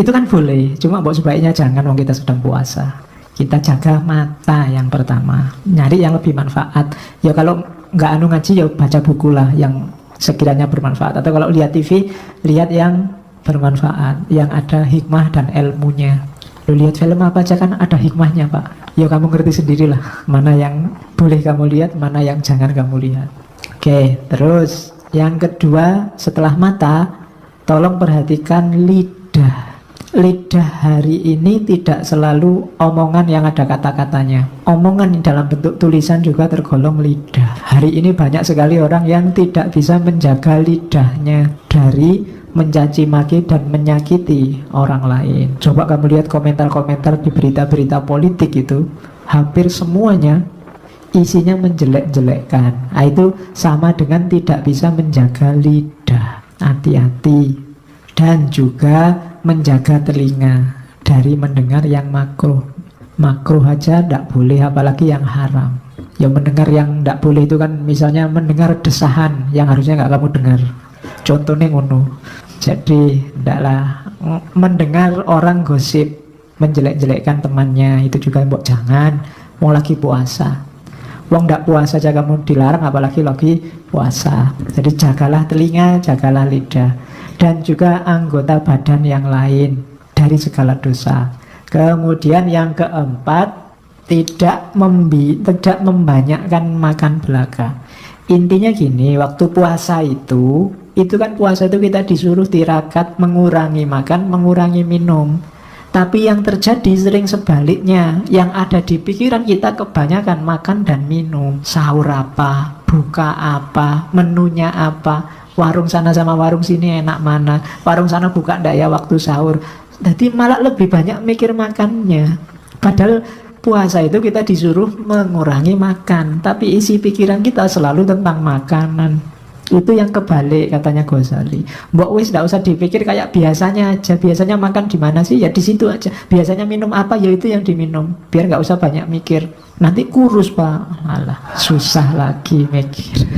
Itu kan boleh, cuma sebaiknya jangan wong kita sedang puasa. Kita jaga mata yang pertama, nyari yang lebih manfaat. Ya kalau nggak ngaji ya baca buku lah yang sekiranya bermanfaat. Atau kalau lihat TV, lihat yang bermanfaat, yang ada hikmah dan ilmunya. Lu lihat film apa aja kan ada hikmahnya Pak. Ya kamu ngerti sendirilah mana yang boleh kamu lihat, mana yang jangan kamu lihat. Oke, terus yang kedua setelah mata, tolong perhatikan lidah. Lidah hari ini tidak selalu omongan yang ada kata-katanya. Omongan dalam bentuk tulisan juga tergolong lidah. Hari ini banyak sekali orang yang tidak bisa menjaga lidahnya dari mencaci maki dan menyakiti orang lain. Coba kamu lihat komentar-komentar di berita-berita politik itu, hampir semuanya isinya menjelek-jelekkan. Nah, itu sama dengan tidak bisa menjaga lidah. Hati-hati. Dan juga menjaga telinga dari mendengar yang makruh. Makruh aja tidak boleh, apalagi yang haram. Ya mendengar yang tidak boleh itu kan misalnya mendengar desahan yang harusnya nggak kamu dengar. Contohnya ngono. Jadi tidaklah mendengar orang gosip, menjelek-jelekkan temannya, itu juga mbok jangan. Mau lagi puasa. Wong ndak puasa aja kamu dilarang, apalagi lagi puasa. Jadi jagalah telinga, jagalah lidah, dan juga anggota badan yang lain dari segala dosa. Kemudian yang keempat, tidak membanyakkan makan belaka. Intinya gini, waktu puasa itu kan puasa itu kita disuruh tirakat, mengurangi makan, mengurangi minum. Tapi yang terjadi sering sebaliknya. Yang ada di pikiran kita kebanyakan makan dan minum. Sahur apa, buka apa, menunya apa, warung sana sama warung sini enak mana, warung sana buka ndak ya waktu sahur. Jadi malah lebih banyak mikir makannya. Padahal puasa itu kita disuruh mengurangi makan, tapi isi pikiran kita selalu tentang makanan. Itu yang kebalik katanya Ghazali. Mbok wis ndak usah dipikir kayak biasanya aja. Biasanya makan di mana sih? Ya di situ aja. Biasanya minum apa? Ya itu yang diminum. Biar nggak usah banyak mikir. Nanti kurus Pak. Alah, susah lagi mikir.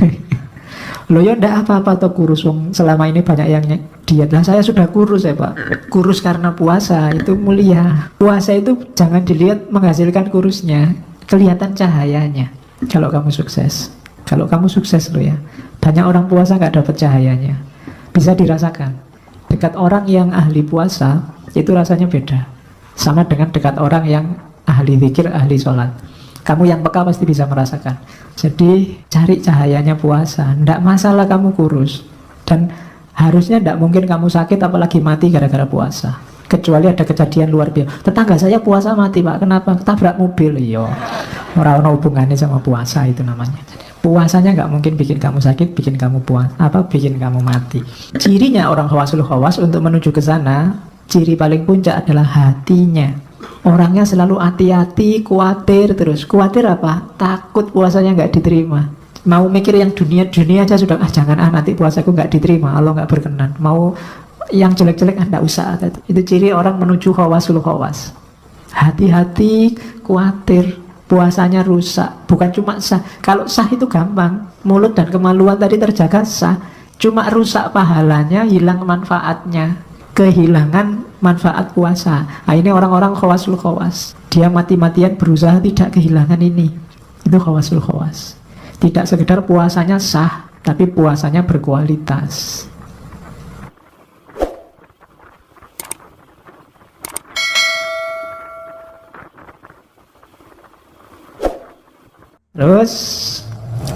Loh ya ndak apa-apa toh kurus. Selama ini banyak yang diet. Lah saya sudah kurus ya Pak. Kurus karena puasa, itu mulia. Puasa itu jangan dilihat menghasilkan kurusnya, kelihatan cahayanya. Kalau kamu sukses. Kalau kamu sukses loh ya. Banyak orang puasa nggak dapat cahayanya. Bisa dirasakan. Dekat orang yang ahli puasa itu rasanya beda. Sama dengan dekat orang yang ahli zikir, ahli sholat. Kamu yang peka pasti bisa merasakan. Jadi cari cahayanya puasa. Nggak masalah kamu kurus. Dan harusnya tidak mungkin kamu sakit apalagi mati gara-gara puasa. Kecuali ada kejadian luar biasa. Tetangga saya puasa mati Pak, kenapa? Ketabrak mobil. Iya, orang hubungannya sama puasa itu namanya. Puasanya nggak mungkin bikin kamu sakit, bikin kamu bikin kamu mati. Cirinya orang khawasul khawas untuk menuju ke sana, ciri paling puncak adalah hatinya. Orangnya selalu hati-hati, khawatir terus. Khawatir apa? Takut puasanya nggak diterima. Mau mikir yang dunia aja sudah, jangan nanti puasaku nggak diterima, Allah nggak berkenan. Mau yang jelek-jelek nggak usah. Itu ciri orang menuju khawasul khawas. Hati-hati, khawatir. Puasanya rusak, bukan cuma sah. Kalau sah itu gampang, mulut dan kemaluan tadi terjaga sah. Cuma rusak pahalanya, hilang manfaatnya, kehilangan manfaat puasa. Nah, ini orang-orang khawasul khawas. Dia mati-matian berusaha tidak kehilangan ini. Itu khawasul khawas. Tidak sekedar puasanya sah, tapi puasanya berkualitas. Terus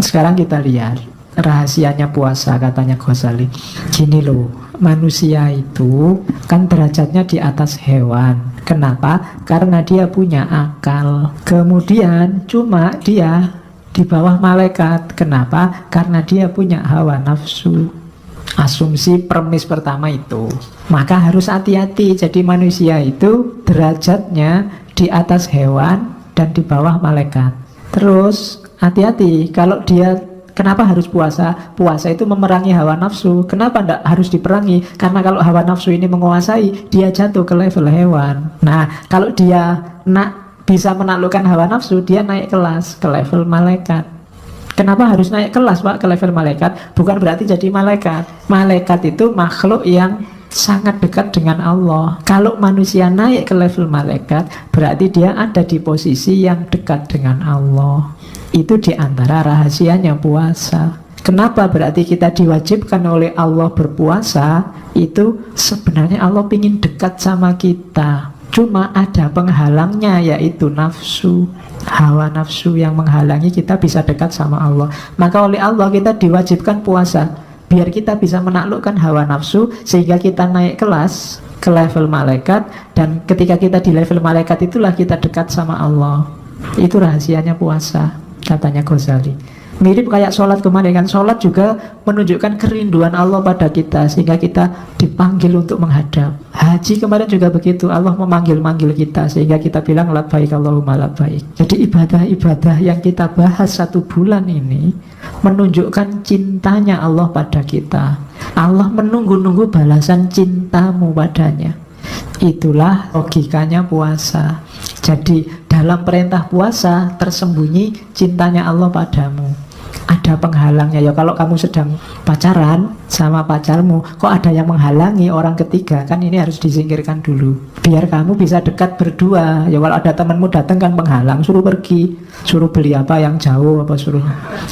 sekarang kita lihat rahasianya puasa, katanya Ghazali. Gini loh, manusia itu kan derajatnya di atas hewan. Kenapa? Karena dia punya akal. Kemudian cuma dia di bawah malaikat. Kenapa? Karena dia punya hawa nafsu. Asumsi premis pertama itu. Maka harus hati-hati. Jadi manusia itu derajatnya di atas hewan dan di bawah malaikat. Terus hati-hati kalau dia, kenapa harus puasa? Puasa itu memerangi hawa nafsu. Kenapa tidak harus diperangi? Karena kalau hawa nafsu ini menguasai, dia jatuh ke level hewan. Nah, kalau dia bisa menaklukkan hawa nafsu, dia naik kelas ke level malaikat. Kenapa harus naik kelas Pak ke level malaikat? Bukan berarti jadi malaikat. Malaikat itu makhluk yang sangat dekat dengan Allah. Kalau manusia naik ke level malaikat, berarti dia ada di posisi yang dekat dengan Allah. Itu diantara rahasianya puasa. Kenapa berarti kita diwajibkan oleh Allah berpuasa? Itu sebenarnya Allah ingin dekat sama kita. Cuma ada penghalangnya, yaitu nafsu. Hawa nafsu yang menghalangi kita bisa dekat sama Allah. Maka oleh Allah kita diwajibkan puasa, biar kita bisa menaklukkan hawa nafsu, sehingga kita naik kelas ke level malaikat. Dan ketika kita di level malaikat itulah kita dekat sama Allah. Itu rahasianya puasa, katanya Ghazali. Mirip kayak sholat kemarin kan. Sholat juga menunjukkan kerinduan Allah pada kita, sehingga kita dipanggil untuk menghadap. Haji kemarin juga begitu. Allah memanggil-manggil kita, sehingga kita bilang labbaik Allahumma labbaik. Jadi ibadah-ibadah yang kita bahas 1 bulan ini menunjukkan cintanya Allah pada kita. Allah menunggu-nunggu balasan cintamu padanya. Itulah logikanya puasa. Jadi dalam perintah puasa tersembunyi cintanya Allah padamu. Ada penghalangnya ya. Kalau kamu sedang pacaran sama pacarmu, kok ada yang menghalangi, orang ketiga, kan ini harus disingkirkan dulu biar kamu bisa dekat berdua. Ya kalau ada temanmu datang kan penghalang, suruh pergi, suruh beli apa yang jauh, apa suruh,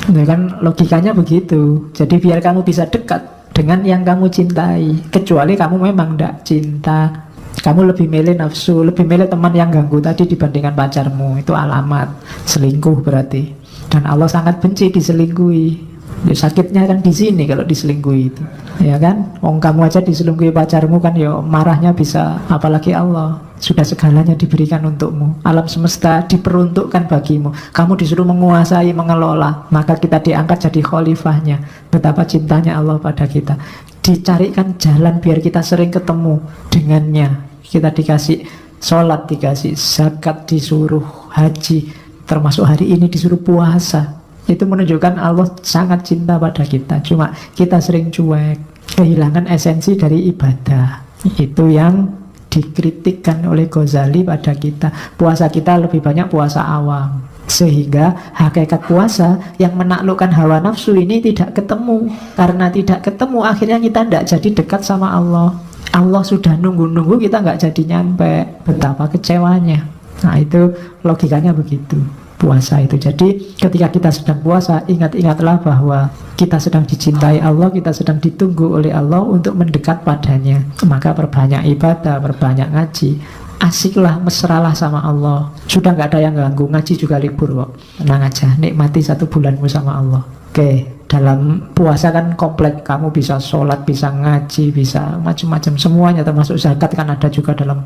ya kan logikanya begitu. Jadi biar kamu bisa dekat dengan yang kamu cintai. Kecuali kamu memang tidak cinta, kamu lebih milih nafsu, lebih milih teman yang ganggu tadi dibandingkan pacarmu, itu alamat selingkuh berarti. Dan Allah sangat benci diselingkuhi. Ya, sakitnya kan di sini kalau diselingkuhi itu, ya kan? Kamu aja diselingkuhi pacarmu kan, ya marahnya bisa, apalagi Allah. Sudah segalanya diberikan untukmu, alam semesta diperuntukkan bagimu. Kamu disuruh menguasai, mengelola. Maka kita diangkat jadi khalifahnya. Betapa cintanya Allah pada kita. Dicarikan jalan biar kita sering ketemu dengannya. Kita dikasih sholat, dikasih zakat, disuruh haji, termasuk hari ini disuruh puasa. Itu menunjukkan Allah sangat cinta pada kita. Cuma kita sering cuek, kehilangan esensi dari ibadah. Itu yang dikritikkan oleh Ghazali pada kita. Puasa kita lebih banyak puasa awam, sehingga hakikat puasa yang menaklukkan hawa nafsu ini tidak ketemu. Karena tidak ketemu, akhirnya kita tidak jadi dekat sama Allah. Allah sudah nunggu-nunggu, kita nggak jadi nyampe. Betapa kecewanya. Nah itu logikanya begitu puasa itu. Jadi ketika kita sedang puasa, ingat-ingatlah bahwa kita sedang dicintai Allah, kita sedang ditunggu oleh Allah untuk mendekat padanya. Maka perbanyak ibadah, perbanyak ngaji. Asiklah, mesralah sama Allah. Sudah nggak ada yang ganggu, ngaji juga libur kok. Tenang aja, nikmati 1 bulanmu sama Allah. Oke, dalam puasa kan komplek, kamu bisa sholat, bisa ngaji, bisa macam-macam, semuanya termasuk zakat kan ada juga dalam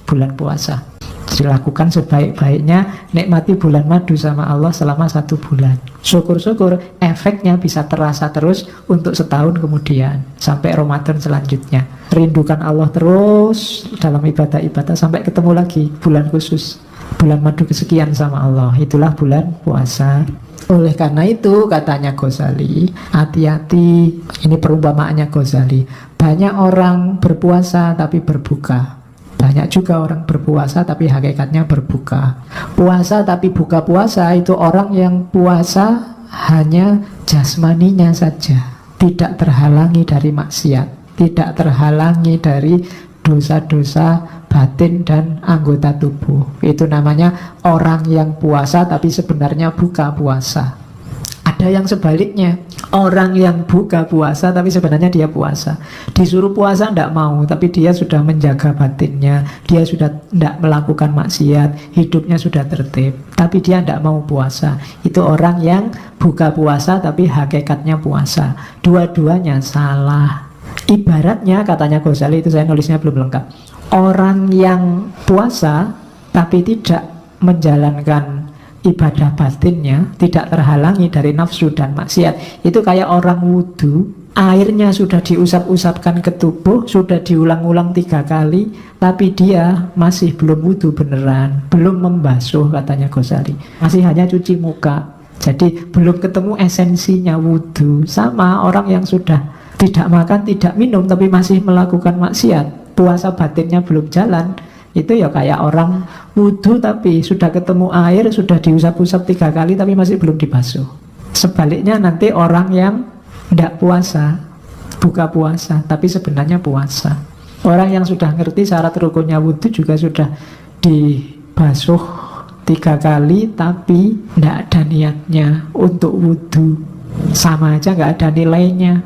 bulan puasa. Jadi lakukan sebaik-baiknya, nikmati bulan madu sama Allah selama 1 bulan. Syukur-syukur efeknya bisa terasa terus untuk setahun kemudian sampai Ramadan selanjutnya. Rindukan Allah terus dalam ibadah-ibadah sampai ketemu lagi bulan khusus, bulan madu kesekian sama Allah. Itulah bulan puasa. Oleh karena itu katanya Ghazali, hati-hati, ini perumpamaannya Ghazali, banyak orang berpuasa tapi berbuka, banyak juga orang berpuasa tapi hakikatnya berbuka. Puasa tapi buka puasa itu orang yang puasa hanya jasmaninya saja, tidak terhalangi dari maksiat, tidak terhalangi dari dosa-dosa batin dan anggota tubuh. Itu namanya orang yang puasa tapi sebenarnya buka puasa. Ada yang sebaliknya, orang yang buka puasa tapi sebenarnya dia puasa. Disuruh puasa tidak mau, tapi dia sudah menjaga batinnya, dia sudah tidak melakukan maksiat, hidupnya sudah tertib, tapi dia tidak mau puasa. Itu orang yang buka puasa tapi hakikatnya puasa. Dua-duanya salah. Ibaratnya katanya Ghazali, itu saya nulisnya belum lengkap, orang yang puasa tapi tidak menjalankan ibadah batinnya, tidak terhalangi dari nafsu dan maksiat, itu kayak orang wudhu, airnya sudah diusap-usapkan ke tubuh, sudah diulang-ulang 3 kali, tapi dia masih belum wudhu beneran, belum membasuh katanya Ghazali, masih hanya cuci muka. Jadi belum ketemu esensinya wudhu. Sama orang yang sudah tidak makan, tidak minum, tapi masih melakukan maksiat, puasa batinnya belum jalan. Itu ya kayak orang wudhu tapi sudah ketemu air, sudah diusap-usap 3 kali tapi masih belum dibasuh. Sebaliknya nanti orang yang tidak puasa, buka puasa tapi sebenarnya puasa. Orang yang sudah ngerti syarat rukunnya wudhu juga sudah dibasuh 3 kali tapi tidak ada niatnya untuk wudhu, sama aja nggak ada nilainya.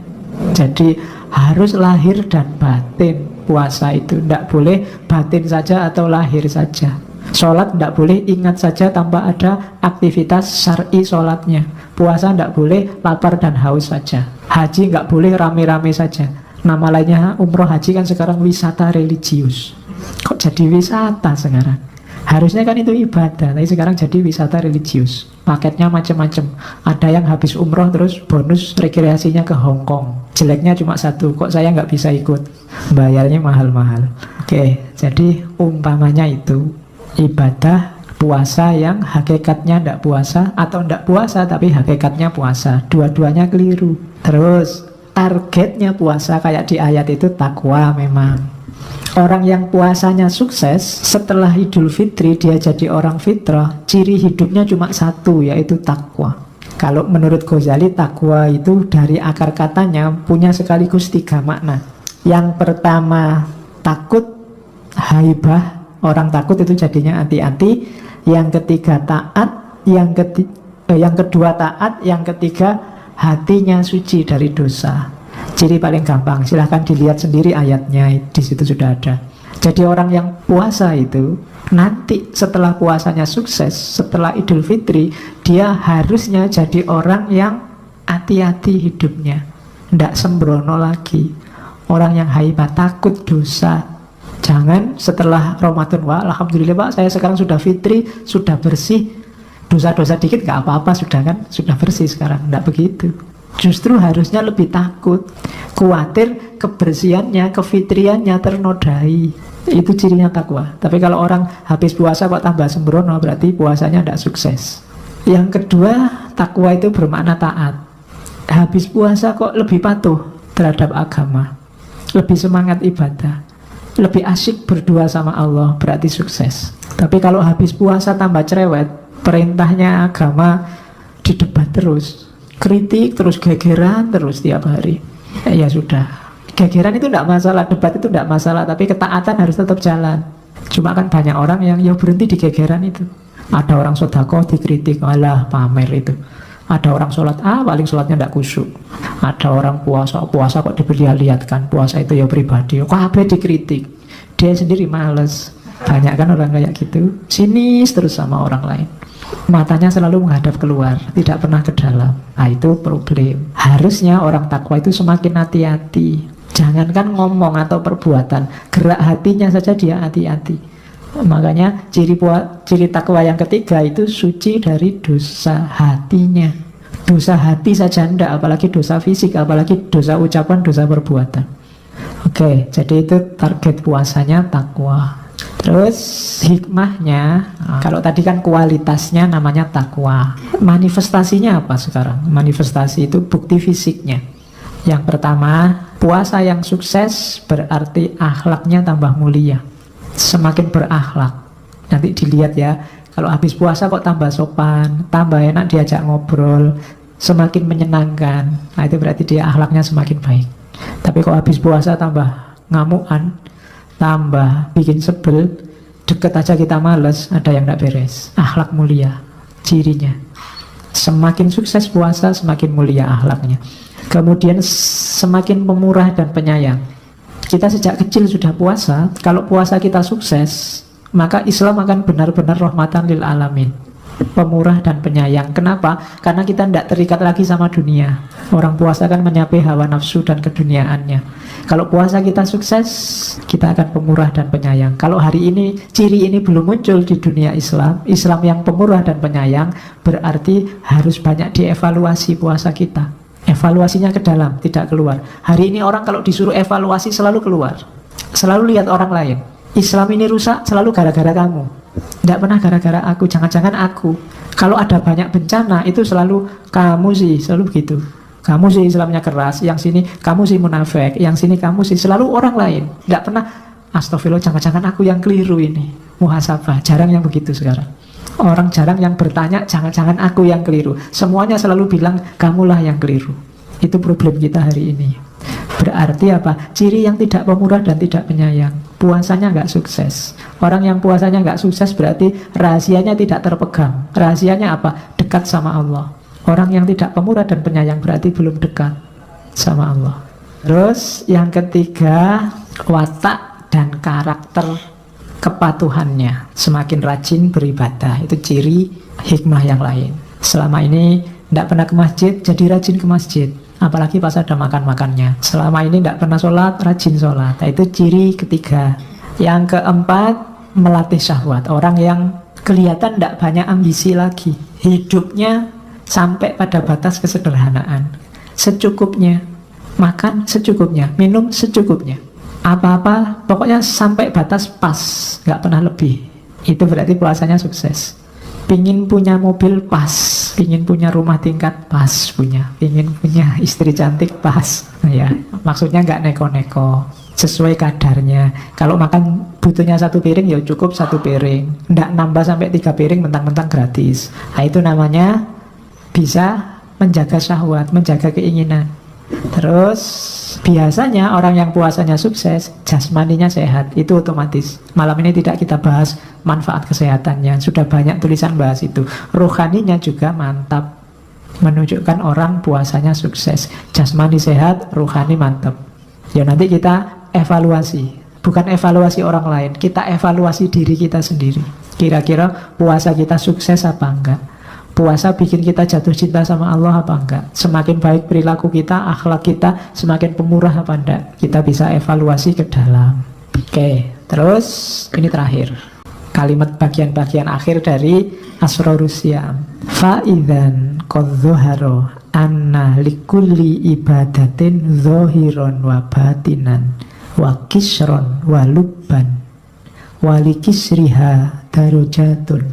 Jadi harus lahir dan batin. Puasa itu tidak boleh batin saja atau lahir saja. Sholat tidak boleh ingat saja tanpa ada aktivitas syar'i sholatnya. Puasa tidak boleh lapar dan haus saja. Haji nggak boleh rame-rame saja. Nama lainnya umroh haji kan sekarang wisata religius. Kok jadi wisata sekarang? Harusnya kan itu ibadah, tapi sekarang jadi wisata religius. Paketnya macam-macam. Ada yang habis umroh terus bonus rekreasinya ke Hong Kong. Jeleknya cuma 1, kok saya nggak bisa ikut? Bayarnya mahal-mahal. Oke, jadi umpamanya itu ibadah puasa yang hakikatnya tidak puasa, atau tidak puasa tapi hakikatnya puasa. Dua-duanya keliru. Terus targetnya puasa kayak di ayat itu takwa memang. Orang yang puasanya sukses setelah Idul Fitri dia jadi orang fitrah, ciri hidupnya cuma 1, yaitu takwa. Kalau menurut Ghazali takwa itu dari akar katanya punya sekaligus 3 makna. Yang pertama takut, haibah, orang takut itu jadinya hati-hati. Yang ketiga taat, yang kedua taat, yang ketiga hatinya suci dari dosa. Ciri paling gampang, silahkan dilihat sendiri ayatnya, di situ sudah ada. Jadi orang yang puasa itu nanti setelah puasanya sukses, setelah Idul Fitri, dia harusnya jadi orang yang hati-hati hidupnya, tidak sembrono lagi. Orang yang haibah, takut dosa. Jangan setelah Ramadan, wah alhamdulillah Pak, saya sekarang sudah fitri, sudah bersih, dosa-dosa dikit gak apa-apa, sudah kan, sudah bersih sekarang. Tidak begitu. Justru harusnya lebih takut, khawatir kebersihannya, kefitriannya ternodai. Itu cirinya takwa. Tapi kalau orang habis puasa kok tambah sembrono, berarti puasanya tidak sukses. Yang kedua, takwa itu bermakna taat. Habis puasa kok lebih patuh terhadap agama, lebih semangat ibadah, lebih asyik berdua sama Allah, berarti sukses. Tapi kalau habis puasa tambah cerewet, perintahnya agama didebat terus, kritik terus, gegeran terus tiap hari, ya sudah. Gegeran itu tidak masalah, debat itu tidak masalah, tapi ketaatan harus tetap jalan. Cuma kan banyak orang yang ya berhenti di gegeran itu. Ada orang sedekah dikritik, alah pamer itu. Ada orang sholat, paling sholatnya tidak khusyuk. Ada orang puasa kok diperlihatkan, puasa itu ya pribadi, kok apa dikritik, dia sendiri males. Banyak kan orang kayak gitu, sinis terus sama orang lain. Matanya selalu menghadap keluar, tidak pernah ke dalam. Nah, itu problem. Harusnya orang takwa itu semakin hati-hati. Jangankan ngomong atau perbuatan, gerak hatinya saja dia hati-hati. Makanya ciri takwa yang ketiga itu suci dari dosa hatinya. Dosa hati saja enggak, apalagi dosa fisik, apalagi dosa ucapan, dosa perbuatan. Oke, jadi itu target puasanya takwa. Terus hikmahnya, kalau tadi kan kualitasnya namanya takwa. Manifestasinya apa sekarang? Manifestasi itu bukti fisiknya. Yang pertama, puasa yang sukses berarti akhlaknya tambah mulia. Semakin berakhlak. Nanti dilihat ya, kalau habis puasa kok tambah sopan, tambah enak diajak ngobrol, semakin menyenangkan. Nah, itu berarti dia akhlaknya semakin baik. Tapi kok habis puasa tambah ngamuan, tambah bikin sebel, deket aja kita males, ada yang tidak beres. Akhlak mulia cirinya. Semakin sukses puasa, semakin mulia akhlaknya. Kemudian semakin pemurah dan penyayang. Kita sejak kecil sudah puasa. Kalau puasa kita sukses, maka Islam akan benar-benar rahmatan lil alamin, pemurah dan penyayang. Kenapa? Karena kita tidak terikat lagi sama dunia. Orang puasa kan menyapai hawa nafsu dan keduniaannya. Kalau puasa kita sukses, kita akan pemurah dan penyayang. Kalau hari ini ciri ini belum muncul di dunia Islam, Islam yang pemurah dan penyayang, berarti harus banyak dievaluasi puasa kita. Evaluasinya ke dalam, tidak keluar. Hari ini orang kalau disuruh evaluasi selalu keluar, selalu lihat orang lain. Islam ini rusak selalu gara-gara kamu, tidak pernah gara-gara aku. Jangan-jangan aku. Kalau ada banyak bencana itu selalu kamu sih, selalu begitu. Kamu sih Islamnya keras, yang sini kamu sih munafik, yang sini kamu sih, selalu orang lain. Tidak pernah astagfirullah, jangan-jangan aku yang keliru ini. Muhasabah, jarang yang begitu sekarang. Orang jarang yang bertanya, jangan-jangan aku yang keliru. Semuanya selalu bilang, kamulah yang keliru. Itu problem kita hari ini. Berarti apa? Ciri yang tidak pemurah dan tidak penyayang. Puasanya nggak sukses. Orang yang puasanya nggak sukses berarti rahasianya tidak terpegang. Rahasianya apa? Dekat sama Allah. Orang yang tidak pemurah dan penyayang berarti belum dekat sama Allah. Terus yang ketiga, watak dan karakter kepatuhannya. Semakin rajin beribadah, itu ciri hikmah yang lain. Selama ini tidak pernah ke masjid, jadi rajin ke masjid. Apalagi pas ada makan-makannya. Selama ini tidak pernah sholat, rajin sholat. Nah, itu ciri ketiga. Yang keempat, melatih syahwat. Orang yang kelihatan tidak banyak ambisi lagi. Hidupnya sampai pada batas kesederhanaan. Secukupnya. Makan secukupnya, minum secukupnya. Apa-apa, pokoknya sampai batas pas, nggak pernah lebih. Itu berarti puasanya sukses. Pingin punya mobil pas, pingin punya rumah tingkat pas punya, pingin punya istri cantik pas. Ya, maksudnya nggak neko-neko, sesuai kadarnya. Kalau makan butuhnya 1 piring, ya cukup 1 piring. Nggak nambah sampai 3 piring mentang-mentang gratis. Nah, itu namanya bisa menjaga syahwat, menjaga keinginan. Terus biasanya orang yang puasanya sukses, jasmaninya sehat, itu otomatis. Malam ini tidak kita bahas manfaat kesehatannya, sudah banyak tulisan bahas itu. Rohaninya juga mantap, menunjukkan orang puasanya sukses. Jasmani sehat, rohani mantap. Ya nanti kita evaluasi, bukan evaluasi orang lain, kita evaluasi diri kita sendiri. Kira-kira puasa kita sukses apa enggak? Puasa bikin kita jatuh cinta sama Allah apa enggak? Semakin baik perilaku kita, akhlak kita, semakin pemurah apa enggak? Kita bisa evaluasi ke dalam. Oke, terus ini terakhir. Kalimat bagian-bagian akhir dari Asrorus Syam. Fa'idzan qad dhahara anna likulli ibadatin zahiron wa batinan wa kisron wa lubban wa likisriha darajatun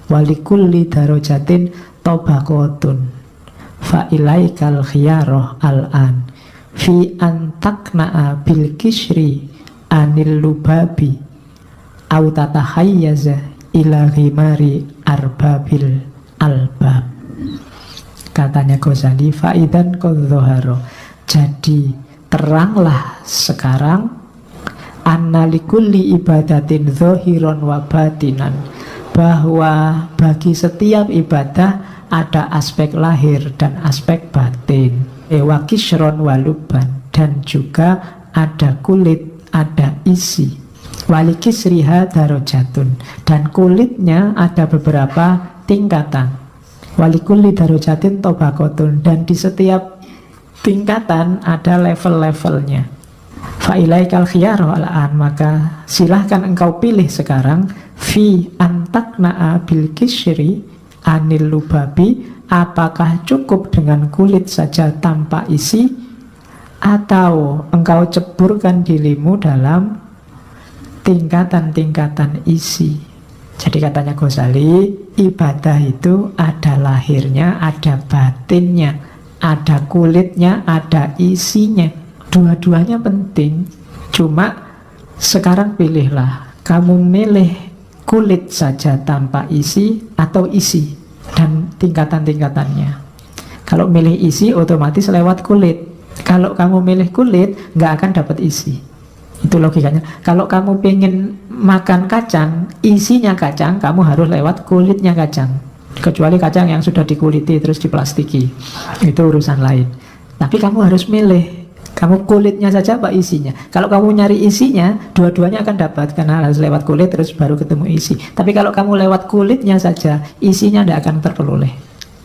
walikulli darajatin tobakotun fa ilaikal khiyarah al-an fi antakna'a bil kisri anil lubabi au tatahayyaza ila ghimari arbabil albab. Katanya Ghazali, faidan kodzoharo, jadi teranglah sekarang annalikulli ibadatin zohiron wa batinan, bahwa bagi setiap ibadah ada aspek lahir dan aspek batin, wakisron waluban, dan juga ada kulit, ada isi. Walikisriha darajatun, dan kulitnya ada beberapa tingkatan. Walikulli darajatin tobaqatun, dan di setiap tingkatan ada level-levelnya. Fa ilaikal khiyar wal'an, maka silahkan engkau pilih sekarang fi antakna'a bil kishri anil lubabi, apakah cukup dengan kulit saja tanpa isi, atau engkau ceburkan dirimu dalam tingkatan-tingkatan isi. Jadi katanya Ghazali, ibadah itu ada lahirnya, ada batinnya, ada kulitnya, ada isinya. Dua-duanya penting. Cuma sekarang pilihlah, kamu milih kulit saja tanpa isi atau isi dan tingkatan-tingkatannya. Kalau milih isi otomatis lewat kulit. Kalau kamu milih kulit nggak akan dapat isi. Itu logikanya. Kalau kamu pengen makan kacang, isinya kacang, kamu harus lewat kulitnya kacang. Kecuali kacang yang sudah dikuliti terus diplastiki, itu urusan lain. Tapi kamu harus milih, kamu kulitnya saja apa isinya. Kalau kamu nyari isinya, dua-duanya akan dapat, karena harus lewat kulit terus baru ketemu isi. Tapi kalau kamu lewat kulitnya saja, isinya tidak akan terperoleh.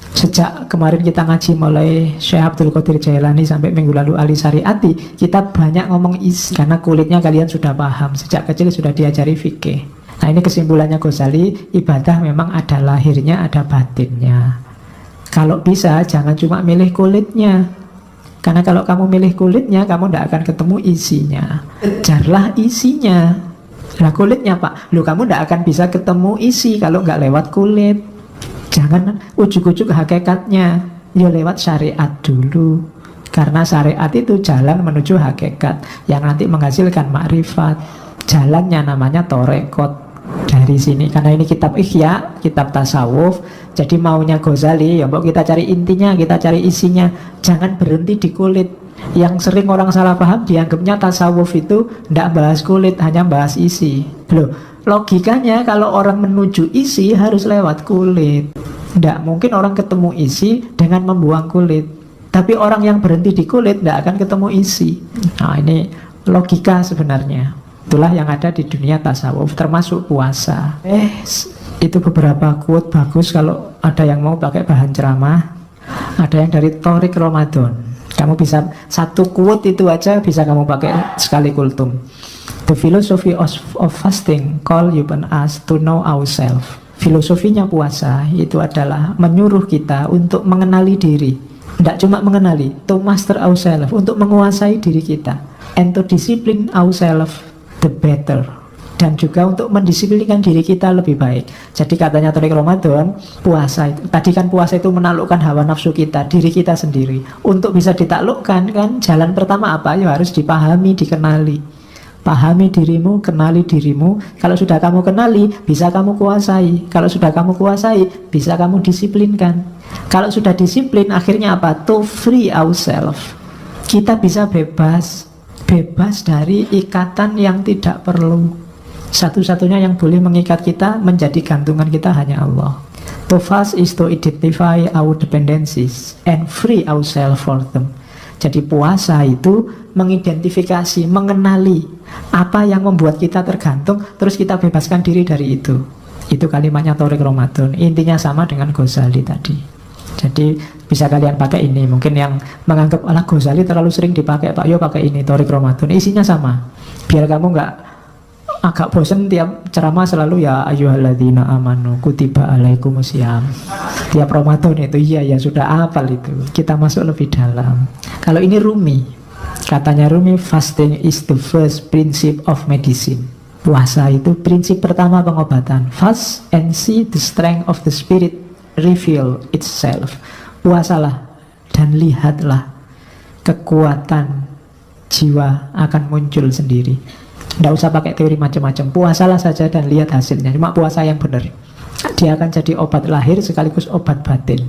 Sejak kemarin kita ngaji mulai Syekh Abdul Qadir Jailani sampai minggu lalu Ali Syariati, kita banyak ngomong isi, karena kulitnya kalian sudah paham, sejak kecil sudah diajari fikih. Nah ini kesimpulannya Ghazali, ibadah memang ada lahirnya, ada batinnya. Kalau bisa jangan cuma milih kulitnya, karena kalau kamu milih kulitnya, kamu tidak akan ketemu isinya. Kejarlah isinya. Nah kulitnya Pak, loh kamu tidak akan bisa ketemu isi kalau nggak lewat kulit. Jangan ujuk-ujuk hakikatnya, ya lewat syariat dulu. Karena syariat itu jalan menuju hakikat yang nanti menghasilkan makrifat. Jalannya namanya torekot. Dari sini, karena ini kitab Ihya, kitab tasawuf. Jadi maunya Ghazali, ya mbok kita cari intinya, kita cari isinya. Jangan berhenti di kulit. Yang sering orang salah paham, dianggapnya tasawuf itu tidak bahas kulit, hanya bahas isi. Loh, logikanya kalau orang menuju isi harus lewat kulit. Tidak mungkin orang ketemu isi dengan membuang kulit. Tapi orang yang berhenti di kulit tidak akan ketemu isi. Nah ini logika sebenarnya. Itulah yang ada di dunia tasawuf, termasuk puasa. Itu beberapa quote bagus kalau ada yang mau pakai bahan ceramah. Ada yang dari Thorik Ramadan. Kamu bisa satu quote itu aja bisa kamu pakai sekali kultum. The philosophy of fasting call upon us to know ourselves. Filosofinya puasa itu adalah menyuruh kita untuk mengenali diri. Tidak cuma mengenali, to master ourselves, untuk menguasai diri kita. And to discipline ourselves the better, dan juga untuk mendisiplinkan diri kita lebih baik. Jadi katanya Thorik Ramadan, puasa itu, tadi kan puasa itu menaklukkan hawa nafsu kita, diri kita sendiri. Untuk bisa ditaklukkan kan, jalan pertama apa? Ya harus dipahami, dikenali. Pahami dirimu, kenali dirimu. Kalau sudah kamu kenali, bisa kamu kuasai. Kalau sudah kamu kuasai, bisa kamu disiplinkan. Kalau sudah disiplin, akhirnya apa? To free ourselves. Kita bisa bebas dari ikatan yang tidak perlu. Satu-satunya yang boleh mengikat kita, menjadi gantungan kita hanya Allah. To fast is to identify our dependencies and free ourselves for them. Jadi puasa itu mengidentifikasi, mengenali apa yang membuat kita tergantung, terus kita bebaskan diri dari itu. Itu kalimatnya Thorik Ramadan. Intinya sama dengan Ghazali tadi. Jadi bisa kalian pakai ini. Mungkin yang menganggap ala Ghazali terlalu sering dipakai, Pak Yo pakai ini Thorik Ramadan. Isinya sama. Biar kamu nggak agak bosen tiap ceramah selalu ya ayyuhalladzina amanu kutiba alaikumusiyam. Tiap Ramadan itu iya ya sudah hafal itu. Kita masuk lebih dalam. Kalau ini Rumi, katanya Rumi, fasting is the first principle of medicine. Puasa itu prinsip pertama pengobatan. Fast and see the strength of the spirit reveal itself. Puasalah dan lihatlah kekuatan jiwa akan muncul sendiri. Tidak usah pakai teori macam-macam. Puasalah saja dan lihat hasilnya. Cuma puasa yang benar. Dia akan jadi obat lahir sekaligus obat batin.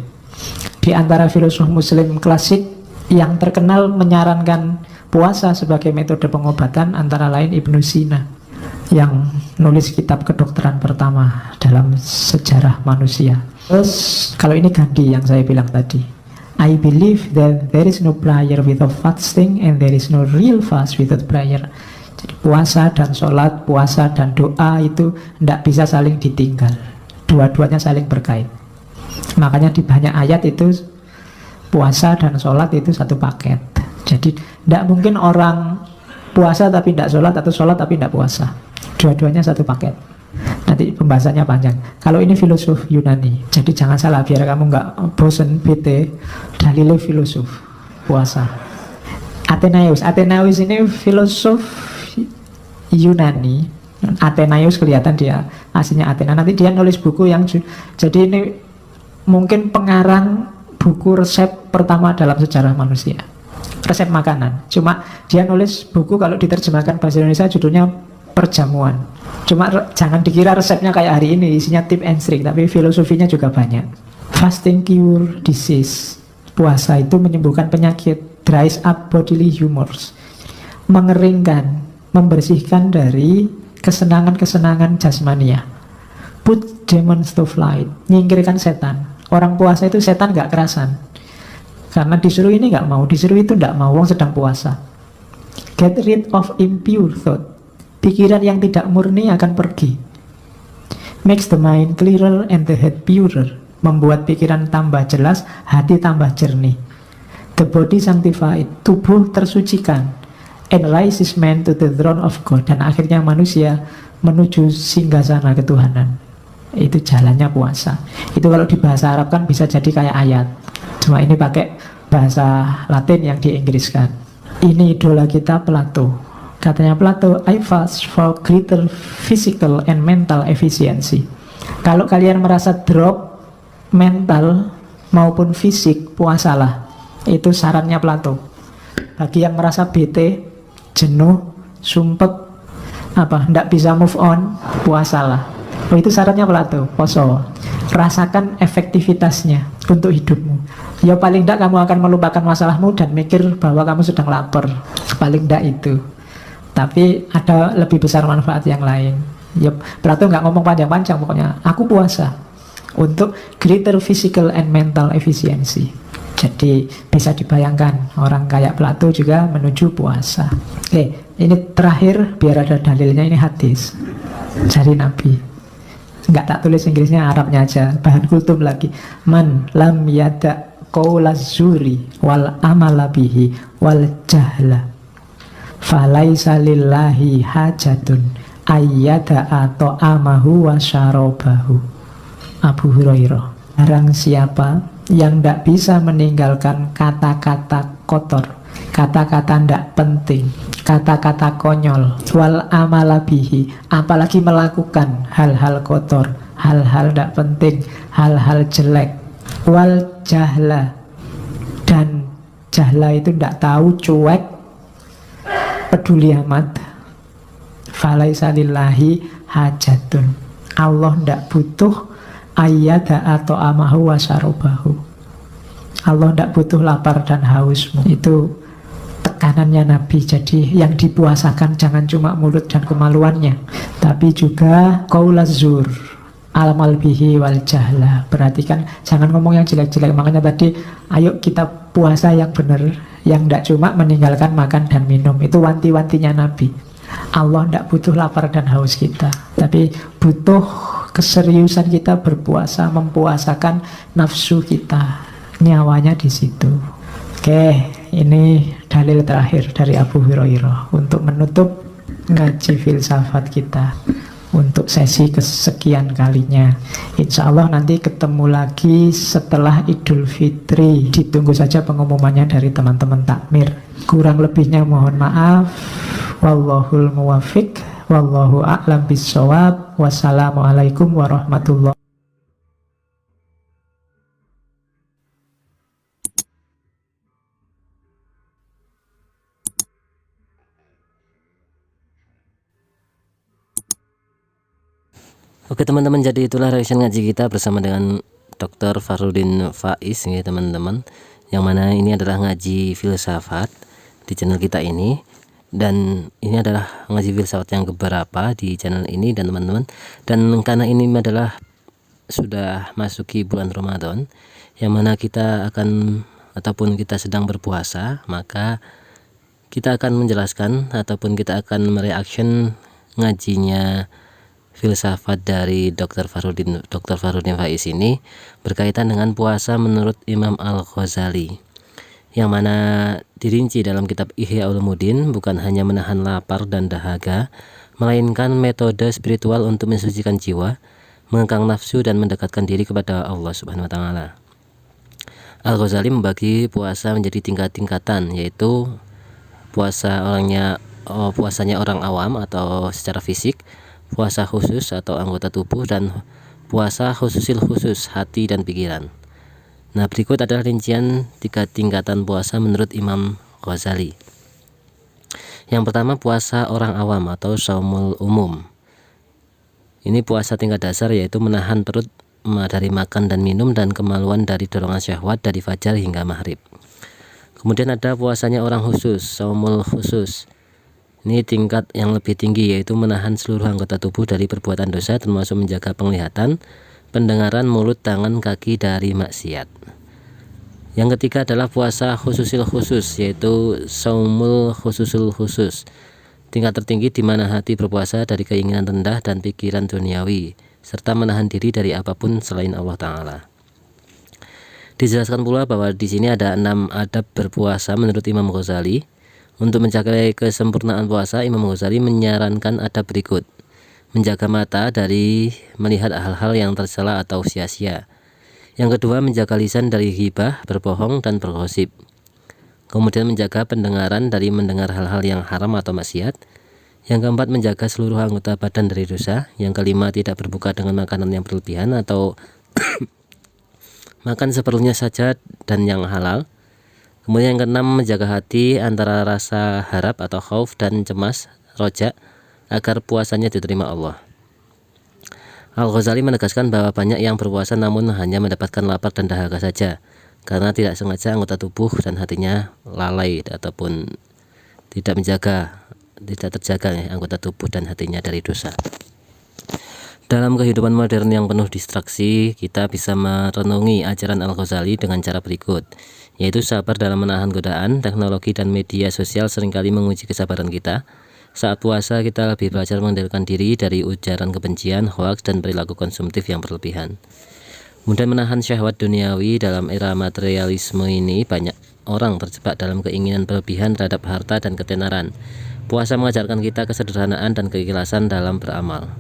Di antara filosof muslim klasik yang terkenal menyarankan puasa sebagai metode pengobatan antara lain Ibnu Sina, yang nulis kitab kedokteran pertama dalam sejarah manusia. Terus kalau ini Gandhi yang saya bilang tadi, I believe that there is no prayer without fasting and there is no real fast without prayer. Jadi puasa dan sholat, puasa dan doa itu tidak bisa saling ditinggal. Dua-duanya saling berkait. Makanya di banyak ayat itu puasa dan sholat itu satu paket. Jadi tidak mungkin orang puasa tapi tidak sholat, atau sholat tapi tidak puasa. Dua-duanya satu paket. Nanti pembahasannya panjang. Kalau ini filosof Yunani, jadi jangan salah biar kamu nggak bosen bete. Dalilnya filosof puasa. Athenaeus ini filosof Yunani. Athenaeus kelihatan dia aslinya Athena. Nanti dia nulis buku yang jadi ini mungkin pengarang buku resep pertama dalam sejarah manusia. Resep makanan. Cuma dia nulis buku, kalau diterjemahkan bahasa Indonesia judulnya Perjamuan. Cuma jangan dikira resepnya kayak hari ini isinya tip and trick, tapi filosofinya juga banyak. Fasting cure disease. Puasa itu menyembuhkan penyakit. Dries up bodily humors. Mengeringkan, membersihkan dari kesenangan-kesenangan jasmania. Put demons to flight. Nyingkirkan setan. Orang puasa itu setan gak kerasan. Karena disuruh ini gak mau, disuruh itu gak mau, wong sedang puasa. Get rid of impure thought. Pikiran yang tidak murni akan pergi. Makes the mind clearer and the head purer. Membuat pikiran tambah jelas, hati tambah jernih. The body sanctified. Tubuh tersucikan. And rises man to the throne of God. Dan akhirnya manusia menuju singgasana ketuhanan. Itu jalannya puasa. Itu kalau di bahasa Arab kan bisa jadi kayak ayat. Cuma ini pakai bahasa Latin yang diinggriskan. Ini idola kita Plato. Katanya Plato, I fast for greater physical and mental efficiency. Kalau kalian merasa drop mental maupun fisik, puasalah. Itu sarannya Plato. Bagi yang merasa bete, jenuh, sumpek, ndak bisa move on, puasalah. Itu sarannya Plato, poso. Rasakan efektivitasnya untuk hidupmu. Ya paling tidak kamu akan melupakan masalahmu dan mikir bahwa kamu sedang lapar. Paling tidak itu. Tapi ada lebih besar manfaat yang lain. Ya, Plato nggak ngomong panjang-panjang, pokoknya aku puasa untuk greater physical and mental efficiency. Jadi bisa dibayangkan orang kayak Plato juga menuju puasa. Oke, ini terakhir biar ada dalilnya, ini hadis dari Nabi. Nggak tak tulis Inggrisnya, Arabnya aja, bahan kultum lagi. Man lam yada qaulaz zuri wal amala bihi wal jahla falaisa lillahi hajatun ayyada atau amahu wa syarabahu. Abu Hurairah. Barang siapa yang tidak bisa meninggalkan kata-kata kotor, kata-kata tidak penting, kata-kata konyol, wal amalabihi, apalagi melakukan hal-hal kotor, hal-hal tidak penting, hal-hal jelek, wal jahla, dan jahla itu tidak tahu, cuek, peduli amat, falaisa lillahi hajatun, Allah tidak butuh ayyada atau amahu wasarobahu, Allah tidak butuh lapar dan hausmu. Itu tekanannya Nabi. Jadi yang dipuasakan jangan cuma mulut dan kemaluannya, tapi juga qaulazur, alamal bihi wal jahla. Perhatikan, jangan ngomong yang jelek-jelek. Makanya tadi ayo kita puasa yang benar, yang tidak cuma meninggalkan makan dan minum. Itu wanti-wantinya Nabi. Allah tidak butuh lapar dan haus kita, tapi butuh keseriusan kita berpuasa, mempuasakan nafsu kita, nyawanya di situ. Oke, ini dalil terakhir dari Abu Hurairah untuk menutup ngaji filsafat kita untuk sesi kesekian kalinya. Insya Allah nanti ketemu lagi setelah Idul Fitri. Ditunggu saja pengumumannya dari teman-teman takmir. Kurang lebihnya mohon maaf. Wallahul muwafiq, wallahu a'lam bissawab. Wassalamualaikum warahmatullahi. Oke teman-teman, jadi itulah reaction ngaji kita bersama dengan Dr. Farudin Faiz ya teman-teman, yang mana ini adalah ngaji filsafat di channel kita ini, dan ini adalah ngaji filsafat yang keberapa di channel ini dan teman-teman. Dan karena ini adalah sudah masuki bulan Ramadan, yang mana kita akan ataupun kita sedang berpuasa, maka kita akan menjelaskan ataupun kita akan mereaction ngajinya filsafat dari Dr. Farudin Faiz ini berkaitan dengan puasa menurut Imam Al-Ghazali, yang mana dirinci dalam kitab Ihya Ulumuddin bukan hanya menahan lapar dan dahaga, melainkan metode spiritual untuk mensucikan jiwa, mengekang nafsu dan mendekatkan diri kepada Allah Subhanahu wa taala. Al-Ghazali membagi puasa menjadi tingkat-tingkatan, yaitu puasanya orang awam atau secara fisik, puasa khusus atau anggota tubuh, dan puasa khususil khusus hati dan pikiran. Nah, berikut adalah rincian 3 tingkatan puasa menurut Imam Ghazali. Yang pertama, puasa orang awam atau shaumul umum. Ini puasa tingkat dasar, yaitu menahan perut dari makan dan minum dan kemaluan dari dorongan syahwat dari fajar hingga maghrib. Kemudian ada puasanya orang khusus, shaumul khusus. Ini tingkat yang lebih tinggi, yaitu menahan seluruh anggota tubuh dari perbuatan dosa, termasuk menjaga penglihatan, pendengaran, mulut, tangan, kaki dari maksiat. Yang ketiga adalah puasa khususil khusus, yaitu shaumul khususul khusus. Tingkat tertinggi di mana hati berpuasa dari keinginan rendah dan pikiran duniawi, serta menahan diri dari apapun selain Allah Ta'ala. Dijelaskan pula bahwa di sini ada 6 adab berpuasa menurut Imam Ghazali. Untuk mencapai kesempurnaan puasa, Imam Ghazali menyarankan adab berikut: menjaga mata dari melihat hal-hal yang tercela atau sia-sia. Yang kedua, menjaga lisan dari ghibah, berbohong, dan bergosip. Kemudian menjaga pendengaran dari mendengar hal-hal yang haram atau maksiat. Yang keempat, menjaga seluruh anggota badan dari dosa. Yang kelima, tidak berbuka dengan makanan yang berlebihan atau makan seperlunya saja dan yang halal. Kemudian yang keenam, menjaga hati antara rasa harap atau khauf dan cemas, roja, agar puasanya diterima Allah. Al-Ghazali menegaskan bahwa banyak yang berpuasa namun hanya mendapatkan lapar dan dahaga saja, karena tidak sengaja anggota tubuh dan hatinya lalai ataupun tidak terjaga anggota tubuh dan hatinya dari dosa. Dalam kehidupan modern yang penuh distraksi, kita bisa merenungi ajaran Al-Ghazali dengan cara berikut, yaitu sabar dalam menahan godaan. Teknologi dan media sosial seringkali menguji kesabaran kita. Saat puasa, kita lebih belajar mengendalikan diri dari ujaran kebencian, hoaks, dan perilaku konsumtif yang berlebihan. Kemudian menahan syahwat duniawi. Dalam era materialisme ini, banyak orang terjebak dalam keinginan berlebihan terhadap harta dan ketenaran. Puasa mengajarkan kita kesederhanaan dan keikhlasan dalam beramal.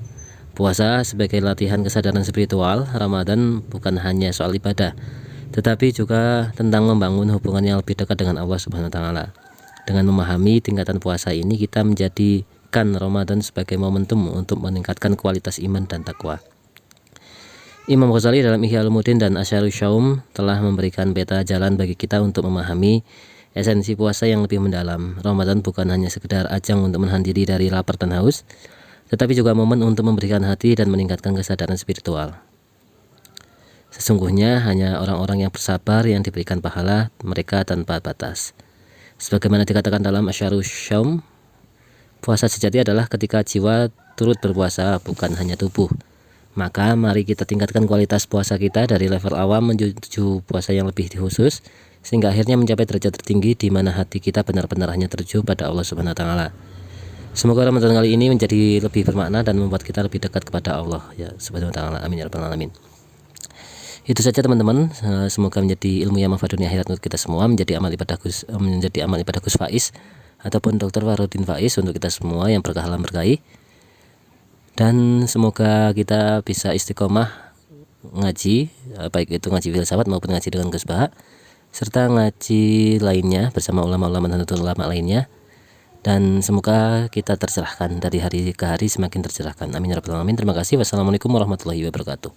Puasa sebagai latihan kesadaran spiritual. Ramadan bukan hanya soal ibadah, tetapi juga tentang membangun hubungan yang lebih dekat dengan Allah Subhanahu wa taala. Dengan memahami tingkatan puasa ini, kita menjadikan Ramadan sebagai momentum untuk meningkatkan kualitas iman dan takwa. Imam Ghazali dalam Ihya Ulumuddin dan Asyarus Syaum telah memberikan peta jalan bagi kita untuk memahami esensi puasa yang lebih mendalam. Ramadan bukan hanya sekedar ajang untuk menahan diri dari lapar dan haus, tetapi juga momen untuk memberikan hati dan meningkatkan kesadaran spiritual. Sesungguhnya hanya orang-orang yang bersabar yang diberikan pahala mereka tanpa batas. Sebagaimana dikatakan dalam Asyarus Syaum, puasa sejati adalah ketika jiwa turut berpuasa, bukan hanya tubuh. Maka mari kita tingkatkan kualitas puasa kita dari level awam menuju puasa yang lebih khusus, sehingga akhirnya mencapai derajat tertinggi di mana hati kita benar-benar hanya tertuju pada Allah Subhanahu wa taala. Semoga Ramadan kali ini menjadi lebih bermakna dan membuat kita lebih dekat kepada Allah ya Subhanahu wa taala. Amin ya rabbal alamin. Itu saja teman-teman, semoga menjadi ilmu yang manfaat dunia akhirat untuk kita semua, menjadi amal ibadah Gus Faiz ataupun Dr. Farudin Faiz untuk kita semua yang berkehalan berkahi. Dan semoga kita bisa istiqomah ngaji, baik itu ngaji filsafat maupun ngaji dengan Gus Baha, serta ngaji lainnya bersama ulama-ulama dan ulama lainnya. Dan semoga kita tercerahkan dari hari ke hari, semakin tercerahkan. Amin ya rabbal alamin. Terima kasih. Wassalamualaikum warahmatullahi wabarakatuh.